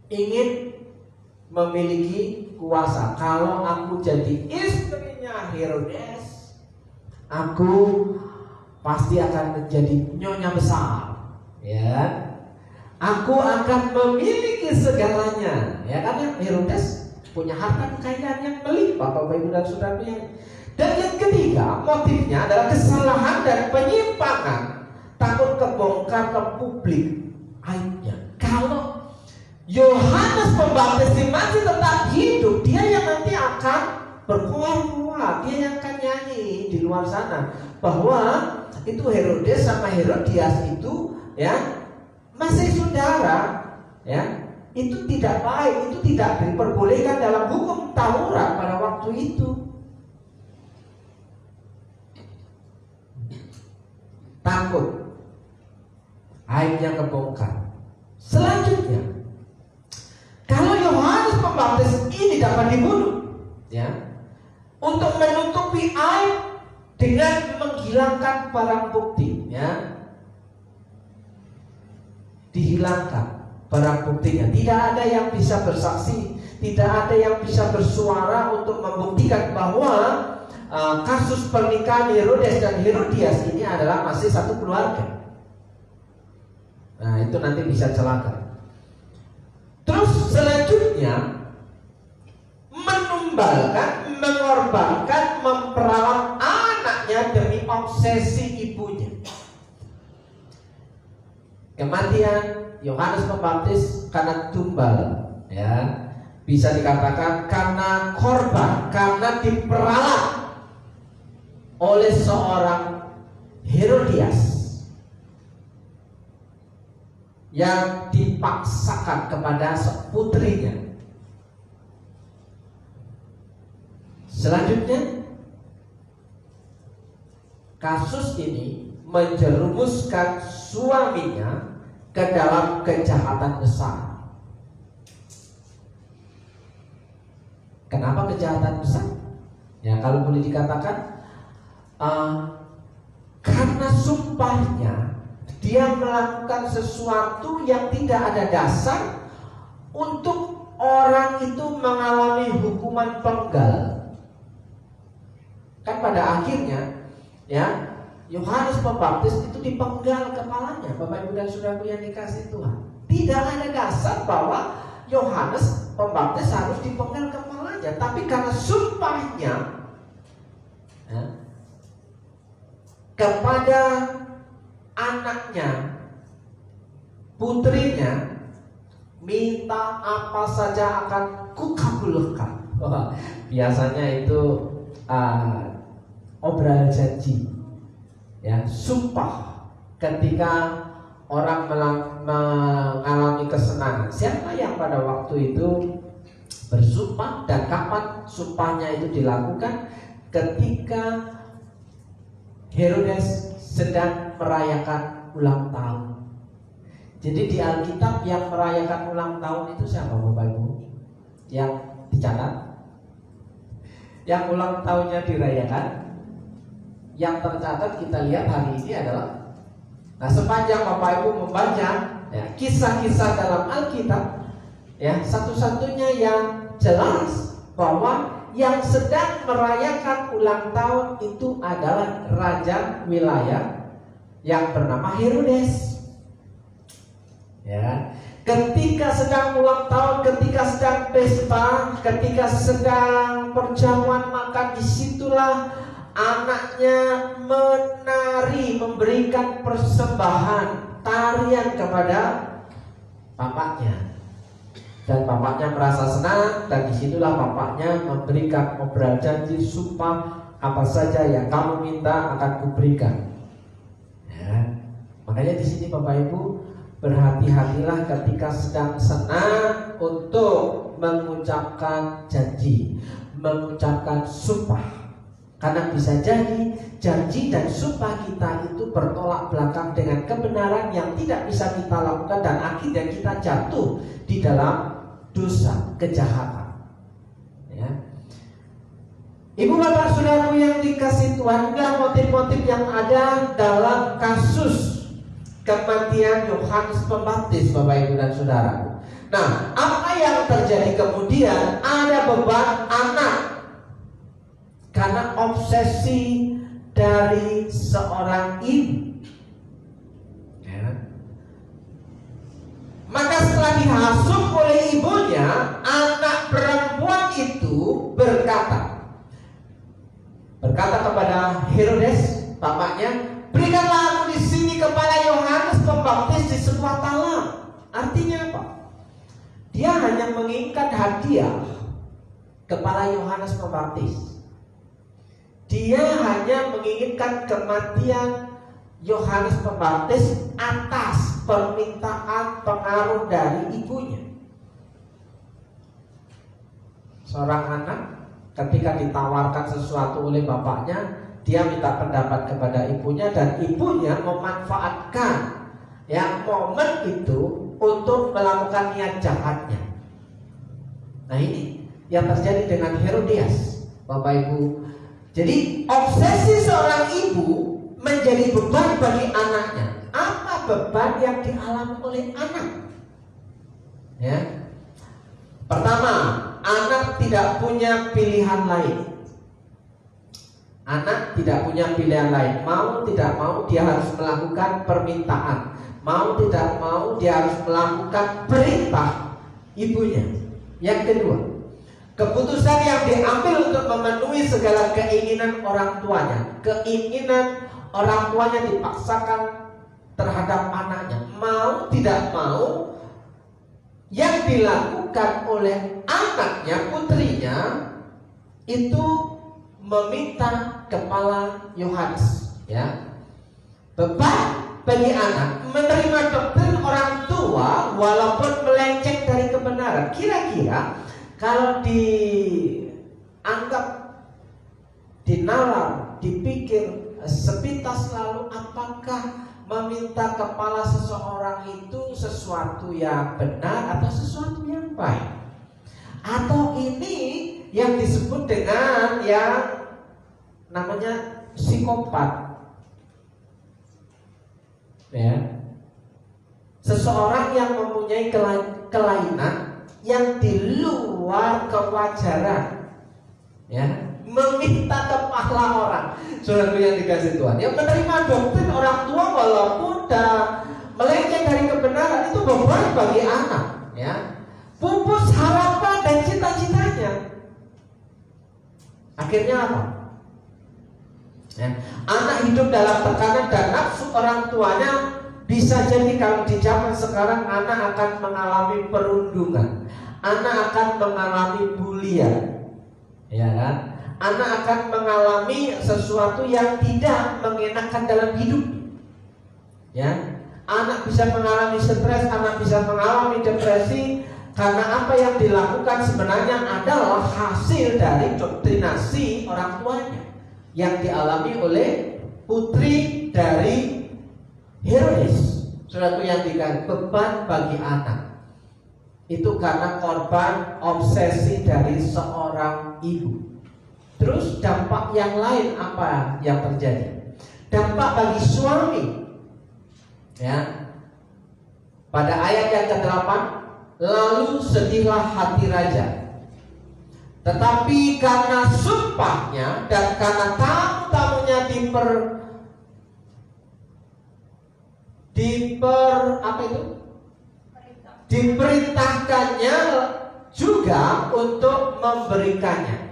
Ingin memiliki kuasa. Kalau aku jadi istrinya Herodes, aku pasti akan menjadi nyonya besar, ya. Aku akan memiliki segalanya, ya, karena Herodes punya harta kekayaan yang melimpah, Bapak Ibu dan Saudara. Dan yang ketiga, motifnya adalah kesalahan dan penyimpangan, takut kebongkar ke publik aibnya. Kalau Yohanes Pembaptis masih tetap hidup, dia yang nanti akan berkuar-kuar, dia yang akan nyanyi di luar sana bahwa itu Herodes sama Herodias itu, ya, masih saudara, ya. Itu tidak baik, itu tidak diperbolehkan dalam hukum Taurat pada waktu itu. Takut aibnya kebongkar. Selanjutnya, kalau Yohanes Pembaptis ini dapat dibunuh, ya, untuk menutupi aib dengan menghilangkan barang bukti, ya, dihilangkan barang buktinya. Tidak ada yang bisa bersaksi, tidak ada yang bisa bersuara untuk membuktikan bahwa kasus pernikahan Herodes dan Herodias ini adalah masih satu keluarga. Nah, itu nanti bisa celaka. Terus selanjutnya, menumbalkan, mengorbankan, memperalat anaknya demi obsesi ibunya. Kematian Yohanes Pembaptis karena tumbal, ya, bisa dikatakan karena korban, karena diperalat oleh seorang Herodias yang dipaksakan kepada putrinya. Selanjutnya, kasus ini menjerumuskan suaminya ke dalam kejahatan besar. Kenapa kejahatan besar? Ya, kalau boleh dikatakan, karena sumpahnya dia melakukan sesuatu yang tidak ada dasar untuk orang itu mengalami hukuman penggal. Kan pada akhirnya, ya, Yohanes Pembaptis itu dipenggal kepalanya, Bapak Ibu dan Saudaraku yang dikasihi Tuhan. Tidak ada dasar bahwa Yohanes Pembaptis harus dipenggal kepalanya, tapi karena sumpahnya, ya, kepada anaknya, putrinya, minta apa saja akan kukabulkan. Biasanya itu obral janji, ya, sumpah ketika orang mengalami kesenangan. Siapa yang pada waktu itu bersumpah dan kapan sumpahnya itu dilakukan? Ketika Herodes sedang merayakan ulang tahun. Jadi di Alkitab yang merayakan ulang tahun itu siapa, Bapak Ibu? Yang dicatat? Yang ulang tahunnya dirayakan, yang tercatat kita lihat hari ini adalah, nah, sepanjang Bapak Ibu membaca ya, kisah-kisah dalam Alkitab, ya, satu-satunya yang jelas bahwa yang sedang merayakan ulang tahun itu adalah raja wilayah yang bernama Herodes. Ya, ketika sedang ulang tahun, ketika sedang pesta, ketika sedang perjamuan makan, disitulah anaknya menari, memberikan persembahan tarian kepada bapaknya. Dan bapaknya merasa senang, dan disitulah bapaknya memberikan obral janji, sumpah, apa saja yang kamu minta akan kuberikan. Ya. Makanya di sini Bapak Ibu, berhati-hatilah ketika sedang senang untuk mengucapkan janji, mengucapkan sumpah. Karena bisa jadi janji dan sumpah kita itu bertolak belakang dengan kebenaran yang tidak bisa kita lakukan, dan akhirnya kita jatuh di dalam dosa, kejahatan. Ya. Ibu bapak saudaraku yang dikasihi Tuhan, inilah motif-motif yang ada dalam kasus kematian Yohanes Pembaptis, Bapak Ibu dan Saudaraku. Nah, apa yang terjadi kemudian? Ada beban anak karena obsesi dari seorang ibu. Ya. Maka setelah dihasut oleh ibunya, anak perempuan itu berkata kepada Herodes, bapaknya, berikanlah aku di sini kepala Yohanes Pembaptis di sebuah talam. Artinya apa? Dia hanya menginginkan hadiah kepala Yohanes Pembaptis. Dia hanya menginginkan kematian Yohanes Pembaptis atas permintaan pengaruh dari ibunya. Seorang anak ketika ditawarkan sesuatu oleh bapaknya, dia minta pendapat kepada ibunya, dan ibunya memanfaatkan yang momen itu untuk melakukan niat jahatnya. Nah, ini yang terjadi dengan Herodias, Bapak Ibu. Jadi obsesi seorang ibu menjadi beban bagi anaknya. Apa beban yang dialami oleh anak? Ya. Pertama, anak tidak punya pilihan lain. Anak tidak punya pilihan lain. Mau tidak mau dia harus melakukan permintaan. Mau tidak mau dia harus melakukan perintah ibunya. Yang kedua, keputusan yang diambil untuk memenuhi segala keinginan orang tuanya. Keinginan orang tuanya dipaksakan terhadap anaknya. Mau tidak mau, yang dilakukan oleh anaknya, putrinya, itu meminta kepala Yohanes. Ya, beban bagi anak menerima doktrin orang tua walaupun melenceng dari kebenaran. Kira-kira kalau dianggap, dinalar, dipikir sepintas lalu, apakah meminta kepala seseorang itu sesuatu yang benar atau sesuatu yang baik? Atau ini yang disebut dengan yang namanya psikopat, ya, seseorang yang mempunyai kelainan yang di luar kewajaran, ya, meminta kepala orang. Saudara yang dikasih Tuhan, yang menerima doktrin orang tua walaupun melenceng dari kebenaran, itu beban bagi anak, ya, pupus harapan dan cita-citanya. Akhirnya apa? Ya. Anak hidup dalam tekanan dan nafsu orang tuanya, bisa jadi kalau di zaman sekarang anak akan mengalami perundungan, anak akan mengalami bulian, ya kan? Anak akan mengalami sesuatu yang tidak mengenakan dalam hidup. Ya, anak bisa mengalami stres, anak bisa mengalami depresi karena apa yang dilakukan sebenarnya adalah hasil dari doktrinasi orang tuanya yang dialami oleh putri dari Herodes. Suatu yang dikatakan beban bagi anak itu karena korban obsesi dari seorang ibu. Terus dampak yang lain apa yang terjadi? Dampak bagi suami, ya. Pada ayat yang ke-8, lalu sedihlah hati raja, tetapi karena sumpahnya dan karena tamu-tamunya diperintahkannya juga untuk memberikannya.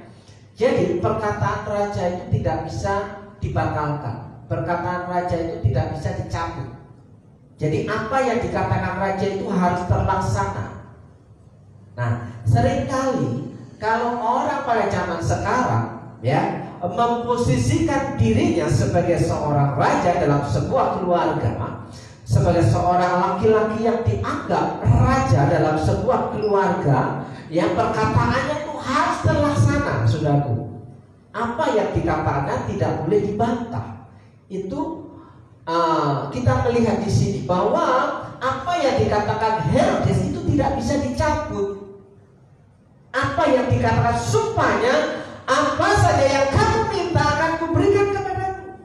Jadi perkataan raja itu tidak bisa dibatalkan, perkataan raja itu tidak bisa dicabut. Jadi apa yang dikatakan raja itu harus terlaksana. Nah, seringkali kalau orang pada zaman sekarang, ya, memposisikan dirinya sebagai seorang raja dalam sebuah keluarga, sebagai seorang laki-laki yang dianggap raja dalam sebuah keluarga, yang perkataannya itu harus terlaksana, saudaraku. Apa yang dikatakan tidak boleh dibantah. Itu kita melihat di sini bahwa apa yang dikatakan Herodes itu tidak bisa dicabut. Apa yang dikatakan sumpahnya, apa saja yang kamu minta akan kuberikan kepadamu.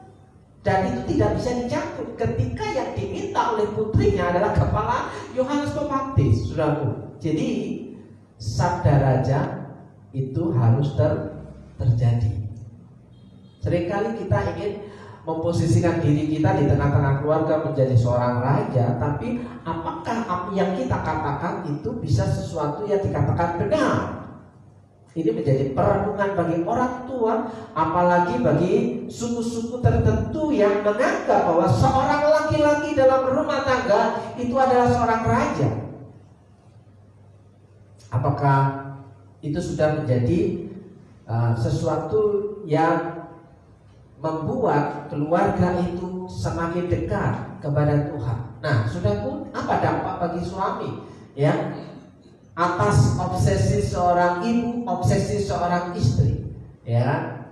Dan itu tidak bisa dicabut ketika yang diminta oleh putrinya adalah kepala Yohanes Pembaptis, saudaraku. Jadi sabda raja itu harus terjadi. Seringkali kita ingin memposisikan diri kita di tengah-tengah keluarga menjadi seorang raja, tapi apakah apa yang kita katakan itu bisa sesuatu yang dikatakan benar? Ini menjadi perenungan bagi orang tua, apalagi bagi suku-suku tertentu yang menganggap bahwa seorang laki-laki dalam rumah tangga itu adalah seorang raja. Apakah itu sudah menjadi sesuatu yang membuat keluarga itu semakin dekat kepada Tuhan? Nah, saudaraku, apa dampak bagi suami, ya, atas obsesi seorang ibu, obsesi seorang istri, ya?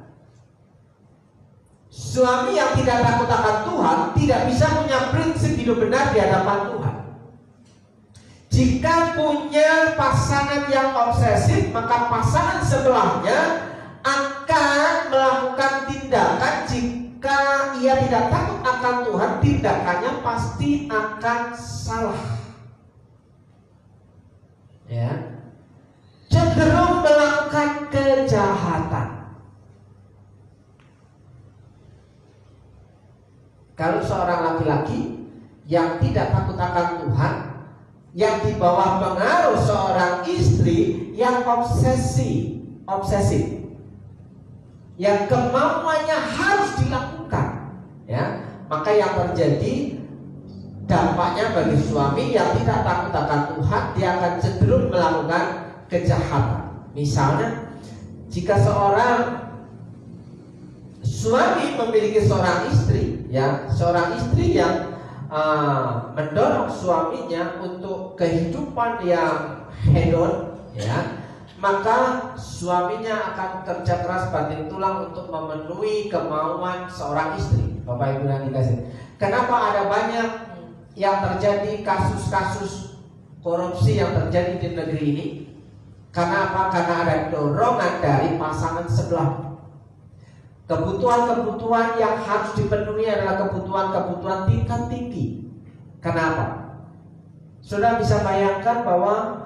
Suami yang tidak takut akan Tuhan tidak bisa punya prinsip hidup benar di hadapan Tuhan. Jika punya pasangan yang obsesif, maka pasangan sebelahnya akan melakukan tindakan. Jika ia tidak takut akan Tuhan, tindakannya pasti akan salah, ya, cenderung melakukan kejahatan. Kalau seorang laki-laki yang tidak takut akan Tuhan, yang di bawah pengaruh seorang istri yang obsesif, yang kemauannya harus dilakukan, ya, maka yang terjadi dampaknya bagi suami yang tidak takut akan Tuhan, dia akan cenderung melakukan kejahatan. Misalnya, jika seorang suami memiliki seorang istri, ya, seorang istri yang mendorong suaminya untuk kehidupan yang hedon, ya, maka suaminya akan kerja keras banting tulang untuk memenuhi kemauan seorang istri. Bapak Ibu yang dikasih, kenapa ada banyak yang terjadi kasus-kasus korupsi yang terjadi di negeri ini? Karena apa? Karena ada dorongan dari pasangan sebelah. Kebutuhan-kebutuhan yang harus dipenuhi adalah kebutuhan-kebutuhan tingkat tinggi. Kenapa? Sudah bisa bayangkan bahwa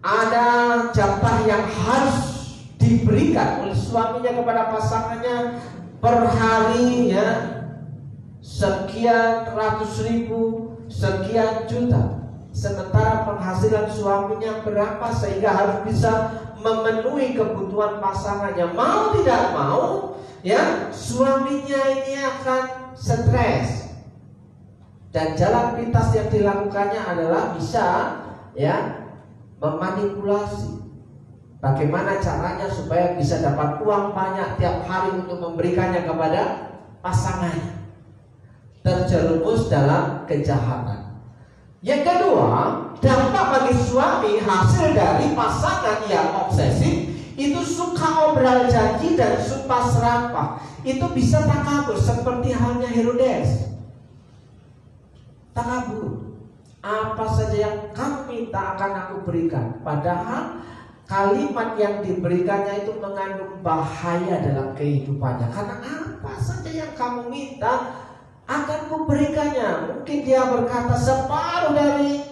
ada jatah yang harus diberikan oleh suaminya kepada pasangannya per hari, ya, sekian ratus ribu, sekian juta. Sementara penghasilan suaminya berapa sehingga harus bisa memenuhi kebutuhan pasangannya. Mau tidak mau, ya suaminya ini akan stres, dan jalan pintas yang dilakukannya adalah bisa ya memanipulasi bagaimana caranya supaya bisa dapat uang banyak tiap hari untuk memberikannya kepada pasangannya, terjerumus dalam kejahatan. Yang kedua, dampak bagi suami hasil dari pasangan yang obsesif itu suka obral janji dan sumpah serapah. Itu bisa takabur seperti halnya Herodes. Takabur. Apa saja yang kamu minta akan aku berikan. Padahal kalimat yang diberikannya itu mengandung bahaya dalam kehidupannya. Karena apa saja yang kamu minta akan kuberikannya. Mungkin dia berkata, separuh dari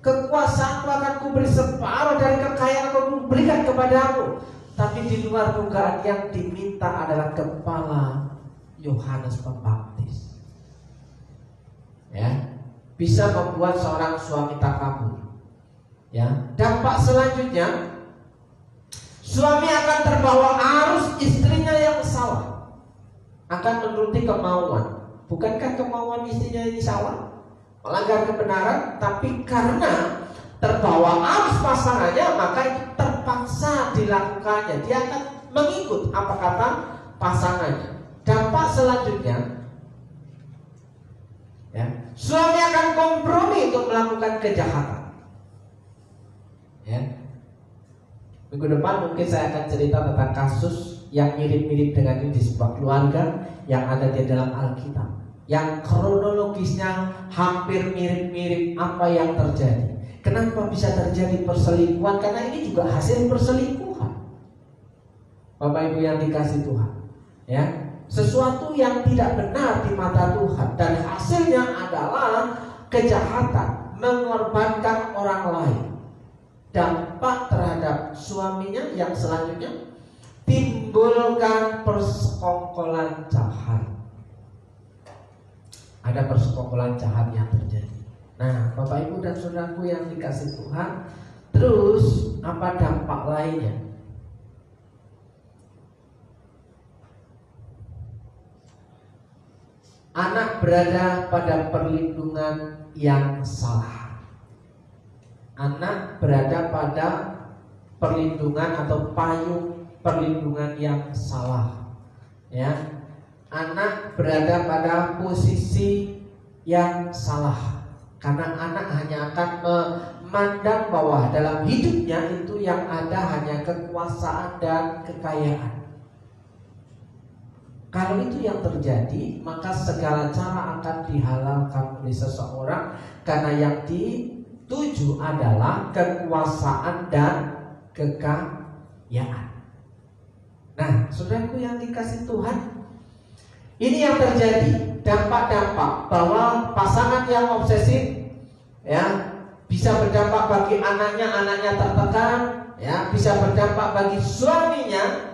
kekuasaanku akan kuberi, separuh dari kekayaan aku berikan kepadamu. Tapi di luar dugaan yang diminta adalah kepala Yohanes Pembaptis. Ya, bisa membuat seorang suami takabur. Ya, dampak selanjutnya, suami akan terbawa arus istrinya yang salah, akan menuruti kemauan. Bukankah kemauan istrinya ini salah, melanggar kebenaran? Tapi karena terbawa arus pasangannya, maka itu terpaksa dilakukannya. Dia akan mengikut apa kata pasangannya. Dampak selanjutnya, ya, suami akan kompromi untuk melakukan kejahatan. Ya. Minggu depan mungkin saya akan cerita tentang kasus yang mirip-mirip dengan ini di sebuah keluarga yang ada di dalam Alkitab, yang kronologisnya hampir mirip-mirip apa yang terjadi. Kenapa bisa terjadi perselingkuhan? Karena ini juga hasil perselingkuhan. Bapak Ibu yang dikasih Tuhan, ya, sesuatu yang tidak benar di mata Tuhan dan hasilnya adalah kejahatan, mengorbankan orang lain. Dampak terhadap suaminya yang selanjutnya, timbulkan persekongkolan jahat. Ada persekongkolan jahat yang terjadi. Nah, Bapak Ibu dan saudaraku yang dikasih Tuhan, terus apa dampak lainnya? Anak berada pada perlindungan yang salah. Anak berada pada perlindungan atau payung perlindungan yang salah. Ya, anak berada pada posisi yang salah. Karena anak hanya akan memandang bahwa dalam hidupnya itu yang ada hanya kekuasaan dan kekayaan. Kalau itu yang terjadi, maka segala cara akan dihalalkan oleh seseorang, karena yang dituju adalah kekuasaan dan kekayaan. Nah, saudaraku yang dikasih Tuhan, ini yang terjadi, dampak-dampak bahwa pasangan yang obsesif, ya, bisa berdampak bagi anaknya tertekan, ya, bisa berdampak bagi suaminya.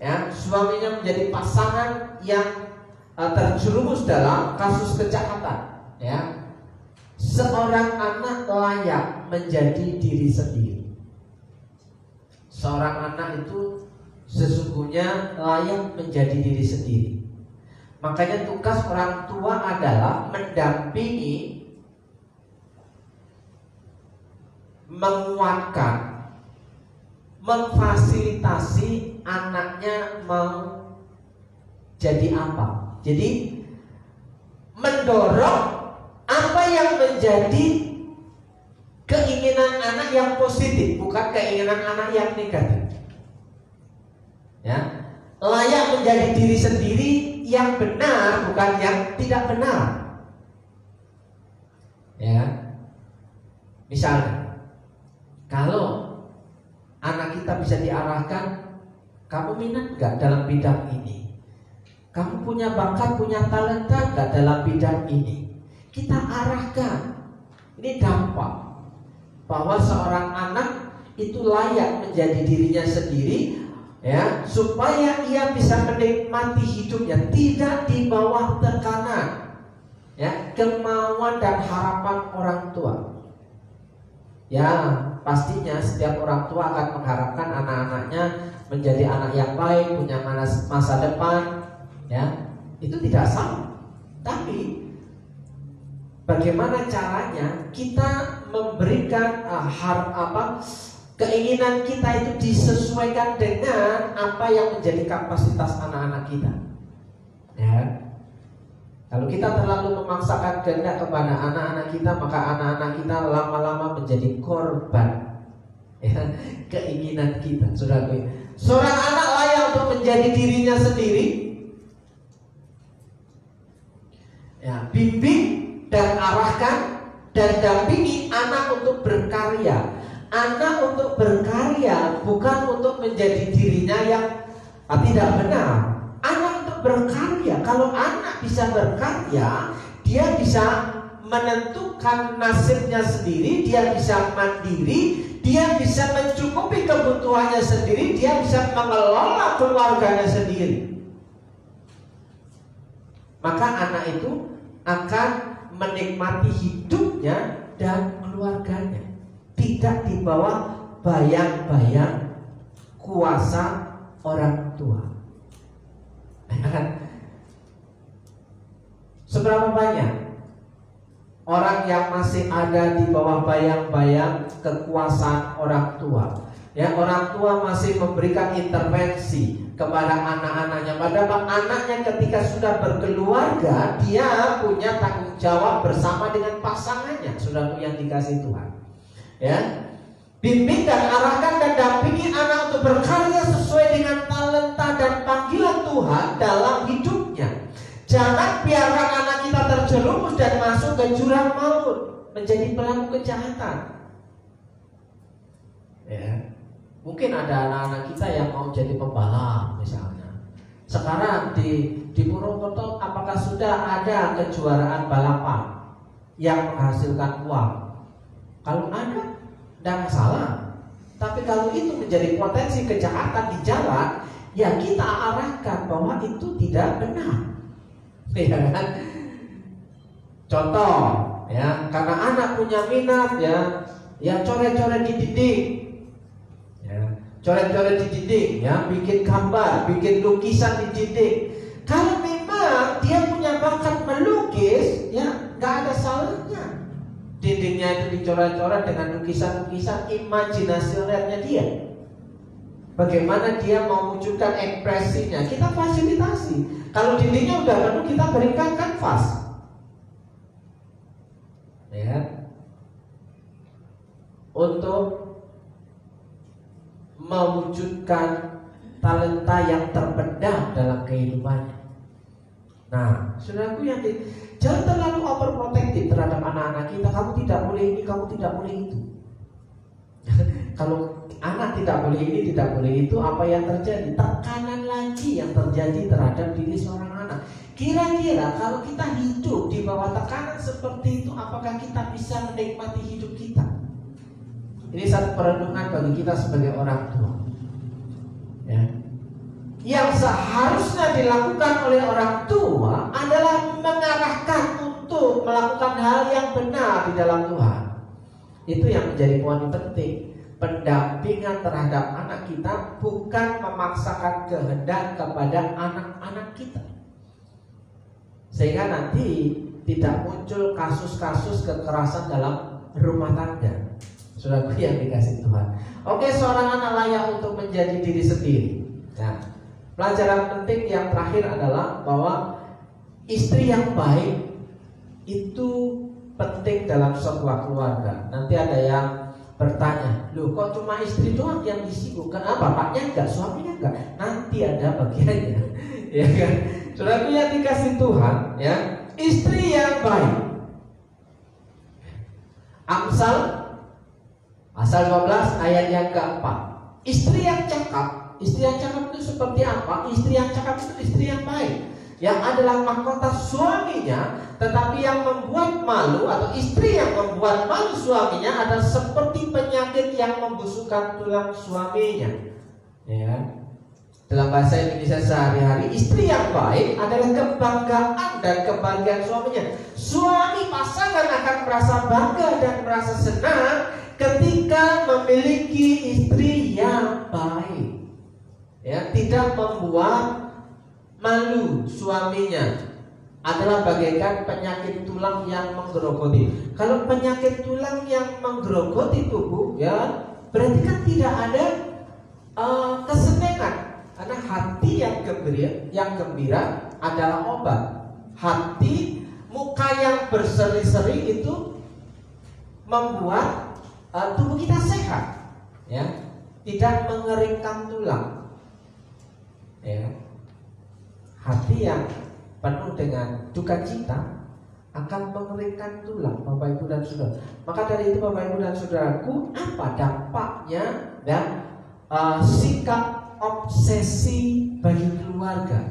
Ya, suaminya menjadi pasangan yang terjerumus dalam kasus kejahatan. Ya, seorang anak layak menjadi diri sendiri. Seorang anak itu sesungguhnya layak menjadi diri sendiri. Makanya tugas orang tua adalah mendampingi, menguatkan, memfasilitasi anaknya mau jadi apa. Jadi mendorong apa yang menjadi keinginan anak yang positif, bukan keinginan anak yang negatif. Ya, layak menjadi diri sendiri yang benar, bukan yang tidak benar. Ya, misalnya, kalau anak kita bisa diarahkan, kamu minat gak dalam bidang ini? Kamu punya bakat, punya talenta gak dalam bidang ini? Kita arahkan. Ini dampak bahwa seorang anak itu layak menjadi dirinya sendiri, ya, supaya ia bisa menikmati hidupnya tidak di bawah tekanan, ya, kemauan dan harapan orang tua. Ya, pastinya setiap orang tua akan mengharapkan anak-anaknya menjadi anak yang baik, punya masa depan, ya. Itu tidak salah. Tapi bagaimana caranya kita memberikan keinginan kita itu disesuaikan dengan apa yang menjadi kapasitas anak-anak kita, ya. Kalau kita terlalu memaksakan kehendak kepada anak-anak kita, maka anak-anak kita lama-lama menjadi korban, ya, keinginan kita. Saudaraku, seorang anak layak untuk menjadi dirinya sendiri, ya, bimbing dan arahkan dan dampingi anak untuk berkarya. Anak untuk berkarya bukan untuk menjadi dirinya yang tidak benar. Anak untuk berkarya. Kalau anak bisa berkarya, dia bisa menentukan nasibnya sendiri, dia bisa mandiri, dia bisa mencukupi kebutuhannya sendiri, dia bisa mengelola keluarganya sendiri. Maka anak itu akan menikmati hidupnya dan keluarganya, tidak di bawah bayang-bayang kuasa orang tua. Seberapa banyak orang yang masih ada di bawah bayang-bayang kekuasaan orang tua? Ya, orang tua masih memberikan intervensi kepada anak-anaknya. Padahal anaknya ketika sudah berkeluarga, dia punya tanggung jawab bersama dengan pasangannya. Saudaraku yang dikasihi Tuhan, ya, bimbing dan arahkan dan dampingi anak untuk berkarya sesuai dengan talenta dan panggilan Tuhan dalam hidupnya. Jangan biarkan anak kita terjerumus dan masuk ke jurang maut, menjadi pelaku kejahatan. Ya, mungkin ada anak-anak kita yang mau jadi pembalap misalnya. Sekarang di Purwokerto apakah sudah ada kejuaraan balapan yang menghasilkan uang? Kalau ada, tidak masalah. Tapi kalau itu menjadi potensi kejahatan di jalan, ya kita arahkan bahwa itu tidak benar. Ya kan? Contoh, ya, karena anak punya minat, ya coret-coret di dinding, ya, coret-coret di dinding, ya, bikin gambar, bikin lukisan di dinding. Kalau memang dia punya bakat melukis, ya, nggak ada salahnya. Dindingnya itu dicoret-coret dengan lukisan-lukisan imajinasionernya dia. Bagaimana dia mau wujudkan ekspresinya, kita fasilitasi. Kalau dindingnya udah penuh, kita berikan kanvas, ya, untuk mewujudkan talenta yang terpendam dalam kehidupannya. Nah, saudaraku yang jangan terlalu overprotective terhadap anak-anak kita. Kamu tidak boleh ini, kamu tidak boleh itu. Kalau anak tidak boleh ini, tidak boleh itu, apa yang terjadi? Tekanan lagi yang terjadi terhadap diri seorang anak. Kira-kira kalau kita hidup di bawah tekanan seperti itu, apakah kita bisa menikmati hidup kita? Ini satu perenungan bagi kita sebagai orang tua, ya. Yang seharusnya dilakukan oleh orang tua adalah mengarahkan untuk melakukan hal yang benar di dalam Tuhan. Itu yang menjadi poin penting. Pendampingan terhadap anak kita bukan memaksakan kehendak kepada anak-anak kita, sehingga nanti tidak muncul kasus-kasus kekerasan dalam rumah tangga. Saudaraku yang dikasihi Tuhan. Oke, seorang anak layak untuk menjadi diri sendiri. Nah, pelajaran penting yang terakhir adalah bahwa istri yang baik itu penting dalam sebuah keluarga. Nanti ada yang bertanya, loh kok cuma istri doang yang disibukkan? Bapaknya enggak, suaminya enggak? Nanti ada bagiannya, ya kan? Saudaraku yang dikasihi Tuhan, ya, istri yang baik. Amsal pasal 12 ayat yang keempat. Istri yang cakap itu seperti apa? Istri yang cakap itu istri yang baik, yang adalah mahkota suaminya. Tetapi yang membuat malu atau istri yang membuat malu suaminya adalah seperti penyakit yang membusukkan tulang suaminya, ya. Dalam bahasa Indonesia sehari-hari, istri yang baik adalah kebanggaan dan kebahagiaan suaminya. Suami pasangan akan merasa bangga dan merasa senang ketika memiliki istri yang baik. Ya, tidak membuat malu suaminya. Adalah bagaikan penyakit tulang yang menggerogoti. Kalau penyakit tulang yang menggerogoti tubuh, ya berarti kan tidak ada kesenangan. Karena hati yang gembira adalah obat. Hati, muka yang berseri-seri itu membuat tubuh kita sehat, ya, tidak mengeringkan tulang. Ya. Hati yang penuh dengan duka cita akan mengeringkan tulang, Bapak Ibu dan Saudara. Maka dari itu Bapak Ibu dan Saudaraku, apa dampaknya dan sikap obsesi bagi keluarga?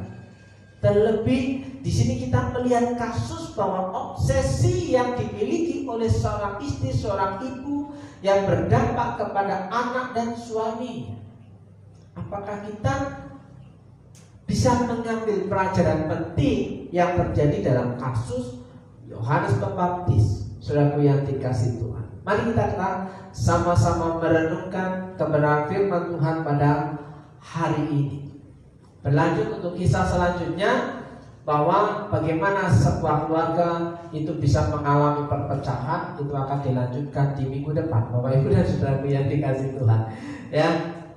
Terlebih di sini kita melihat kasus bahwa obsesi yang dimiliki oleh seorang istri, seorang ibu yang berdampak kepada anak dan suami. Apakah kita bisa mengambil pelajaran penting yang terjadi dalam kasus Yohanes Pembaptis? Saudaraku yang dikasihi Tuhan, mari kita sama-sama merenungkan kebenaran firman Tuhan pada hari ini. Berlanjut untuk kisah selanjutnya, bahwa bagaimana sebuah keluarga itu bisa mengalami perpecahan, itu akan dilanjutkan di minggu depan, Bapak Ibu dan Saudaraku yang dikasihi Tuhan. Ya,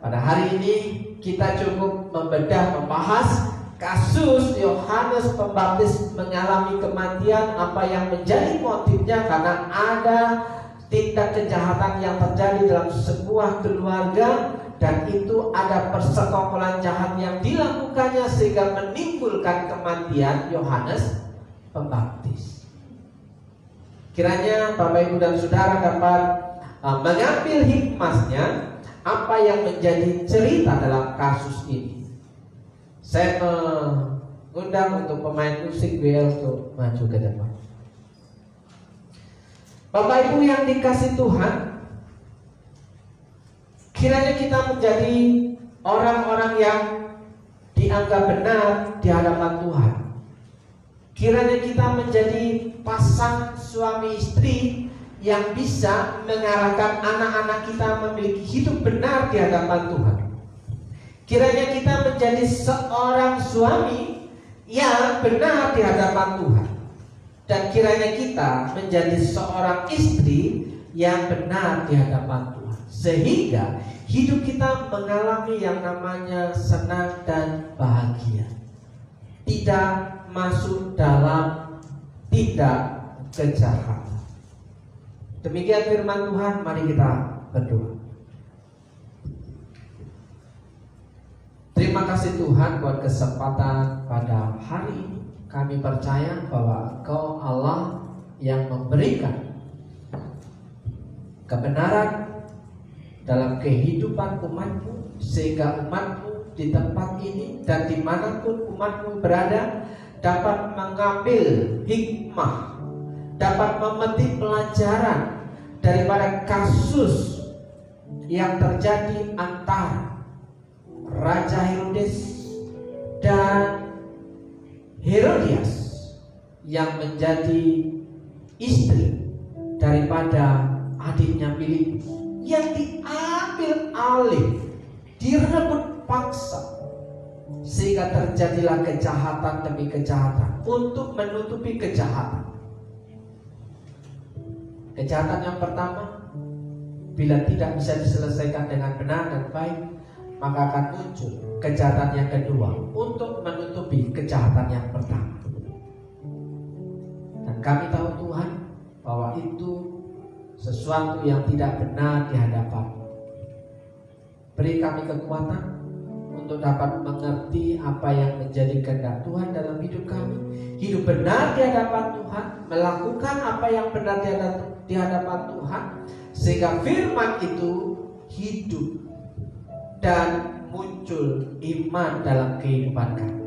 pada hari ini kita cukup membahas kasus Yohanes Pembaptis mengalami kematian, apa yang menjadi motifnya, karena ada tindak kejahatan yang terjadi dalam sebuah keluarga, dan itu ada persekongkolan jahat yang dilakukannya sehingga menimbulkan kematian Yohanes Pembaptis. Kiranya Bapak Ibu dan Saudara dapat mengambil hikmahnya apa yang menjadi cerita dalam kasus ini. Saya mengundang untuk pemain musik BL untuk maju ke depan. Bapak Ibu yang dikasihi Tuhan, kiranya kita menjadi orang-orang yang dianggap benar di hadapan Tuhan. Kiranya kita menjadi pasangan suami istri yang bisa mengarahkan anak-anak kita memiliki hidup benar di hadapan Tuhan. Kiranya kita menjadi seorang suami yang benar di hadapan Tuhan. Dan kiranya kita menjadi seorang istri yang benar di hadapan Tuhan, sehingga hidup kita mengalami yang namanya senang dan bahagia, tidak masuk dalam tindak kejahatan. Demikian firman Tuhan, mari kita berdoa. Terima kasih Tuhan buat kesempatan pada hari ini. Kami percaya bahwa Engkau Allah yang memberikan kebenaran dalam kehidupan umatmu, sehingga umatmu di tempat ini dan dimanapun umatmu berada dapat mengambil hikmah, dapat memetik pelajaran daripada kasus yang terjadi antara Raja Herodes dan Herodias yang menjadi istri daripada adiknya Filipus, yang diambil alih, direbut paksa, sehingga terjadilah kejahatan demi kejahatan untuk menutupi kejahatan. Kejahatan yang pertama, bila tidak bisa diselesaikan dengan benar dan baik, maka akan muncul kejahatan yang kedua untuk menutupi kejahatan yang pertama. Dan kami tahu Tuhan bahwa itu sesuatu yang tidak benar di hadapan. Beri kami kekuatan untuk dapat mengerti apa yang menjadi kehendak Tuhan dalam hidup kami, hidup benar di hadapan Tuhan, melakukan apa yang benar di hadapan Tuhan, sehingga firman itu hidup dan muncul iman dalam kehidupan kami.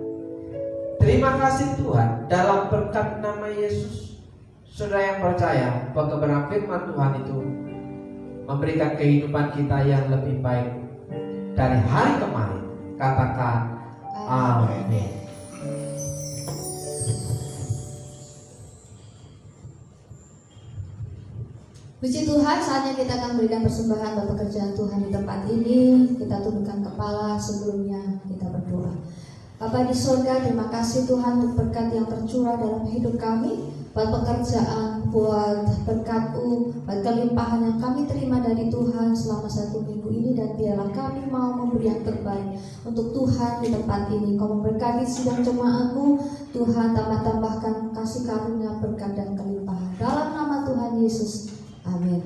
Terima kasih Tuhan, dalam berkat nama Yesus, saudara yang percaya bahwa kebenaran firman Tuhan itu memberikan kehidupan kita yang lebih baik dari hari kemarin, Katakan amin. Puji Tuhan, saatnya kita akan memberikan persembahan buat pekerjaan Tuhan di tempat ini. Kita tundukkan kepala, sebelumnya kita berdoa. Bapa di surga, terima kasih Tuhan untuk berkat yang tercurah dalam hidup kami, buat pekerjaan, buat berkat-Mu, buat kelimpahan yang kami terima dari Tuhan selama 1 minggu ini, dan biarlah kami mau memberi yang terbaik untuk Tuhan di tempat ini. Kau memberkati sidang jemaat-Mu, Tuhan, tambah-tambahkan kasih karunia, berkat dan kelimpahan. Dalam nama Tuhan Yesus. Amin.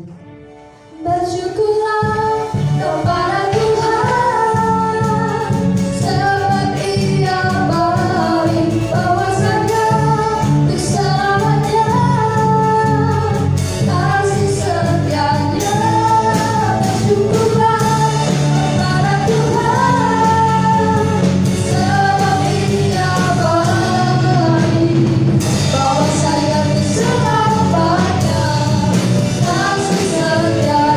Bersyukurlah kepada Tuhan, sebab Ia baik, bahwasanya untuk selamanya kasih setianya. Bersyukurlah kepada Tuhan, sebab Ia baik, bahwasanya untuk selamanya kasih setianya.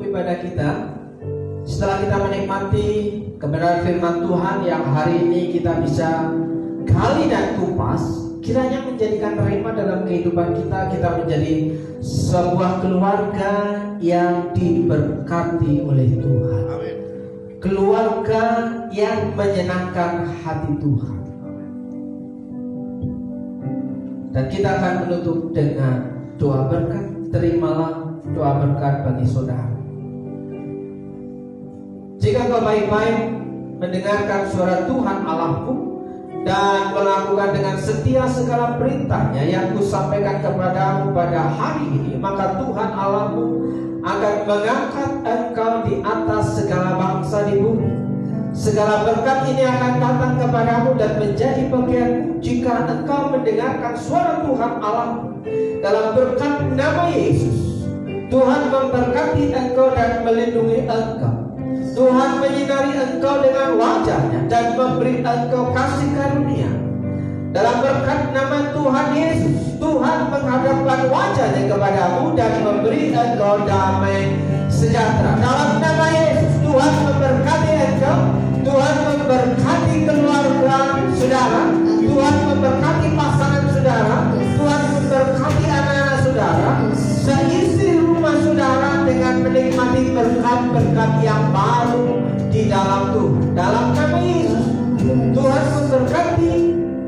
Ibadah kita setelah kita menikmati kebenaran firman Tuhan yang hari ini kita bisa gali dan kupas, kiranya menjadikan rema dalam kehidupan kita. Kita menjadi sebuah keluarga yang diberkati oleh Tuhan. Amin. Keluarga yang menyenangkan hati Tuhan. Dan kita akan menutup dengan doa berkat. Terimalah doa berkat bagi saudara. Jika kau baik-baik mendengarkan suara Tuhan Allahmu dan melakukan dengan setia segala perintahnya yang kusampaikan kepadamu pada hari ini, maka Tuhan Allahmu akan mengangkat engkau di atas segala bangsa di bumi. Segala berkat ini akan datang kepadamu dan menjadi bagianmu jika engkau mendengarkan suara Tuhan Allahmu. Dalam berkat nama Yesus, Tuhan memberkati engkau dan melindungi engkau. Tuhan menyinari engkau dengan wajahnya dan memberi engkau kasih karunia. Dalam berkat nama Tuhan Yesus, Tuhan menghadapkan wajahnya kepadamu dan memberi engkau damai sejahtera. Dalam nama Yesus, Tuhan memberkati engkau. Tuhan memberkati keluarga saudara. Tuhan memberkati pasangan saudara. Tuhan memberkati anak-anak saudara. Seisi rumah saudara dengan menikmati berkat-berkat yang baru di dalam Tuhan. Dalam nama Yesus, Tuhan memberkati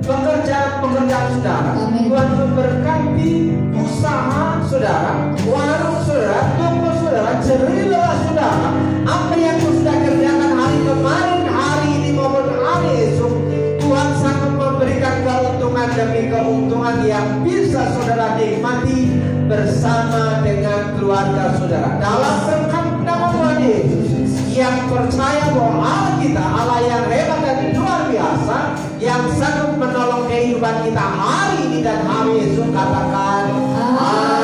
pekerjaan-pekerjaan saudara. Tuhan memberkati usaha saudara, warung saudara, toko saudara, cerita saudara. Apa yang sudah kerjakan hari kemarin, hari ini maupun hari esok, Tuhan sangat memberikan keuntungan demi keuntungan yang bisa saudara nikmati bersama dengan keluarga saudara. Dalam berkat nama Tuhan Yesus, yang percaya bahwa Allah kita Allah yang hebat dan luar biasa, yang sanggup menolong kehidupan kita hari ini dan hari esok, katakan amin.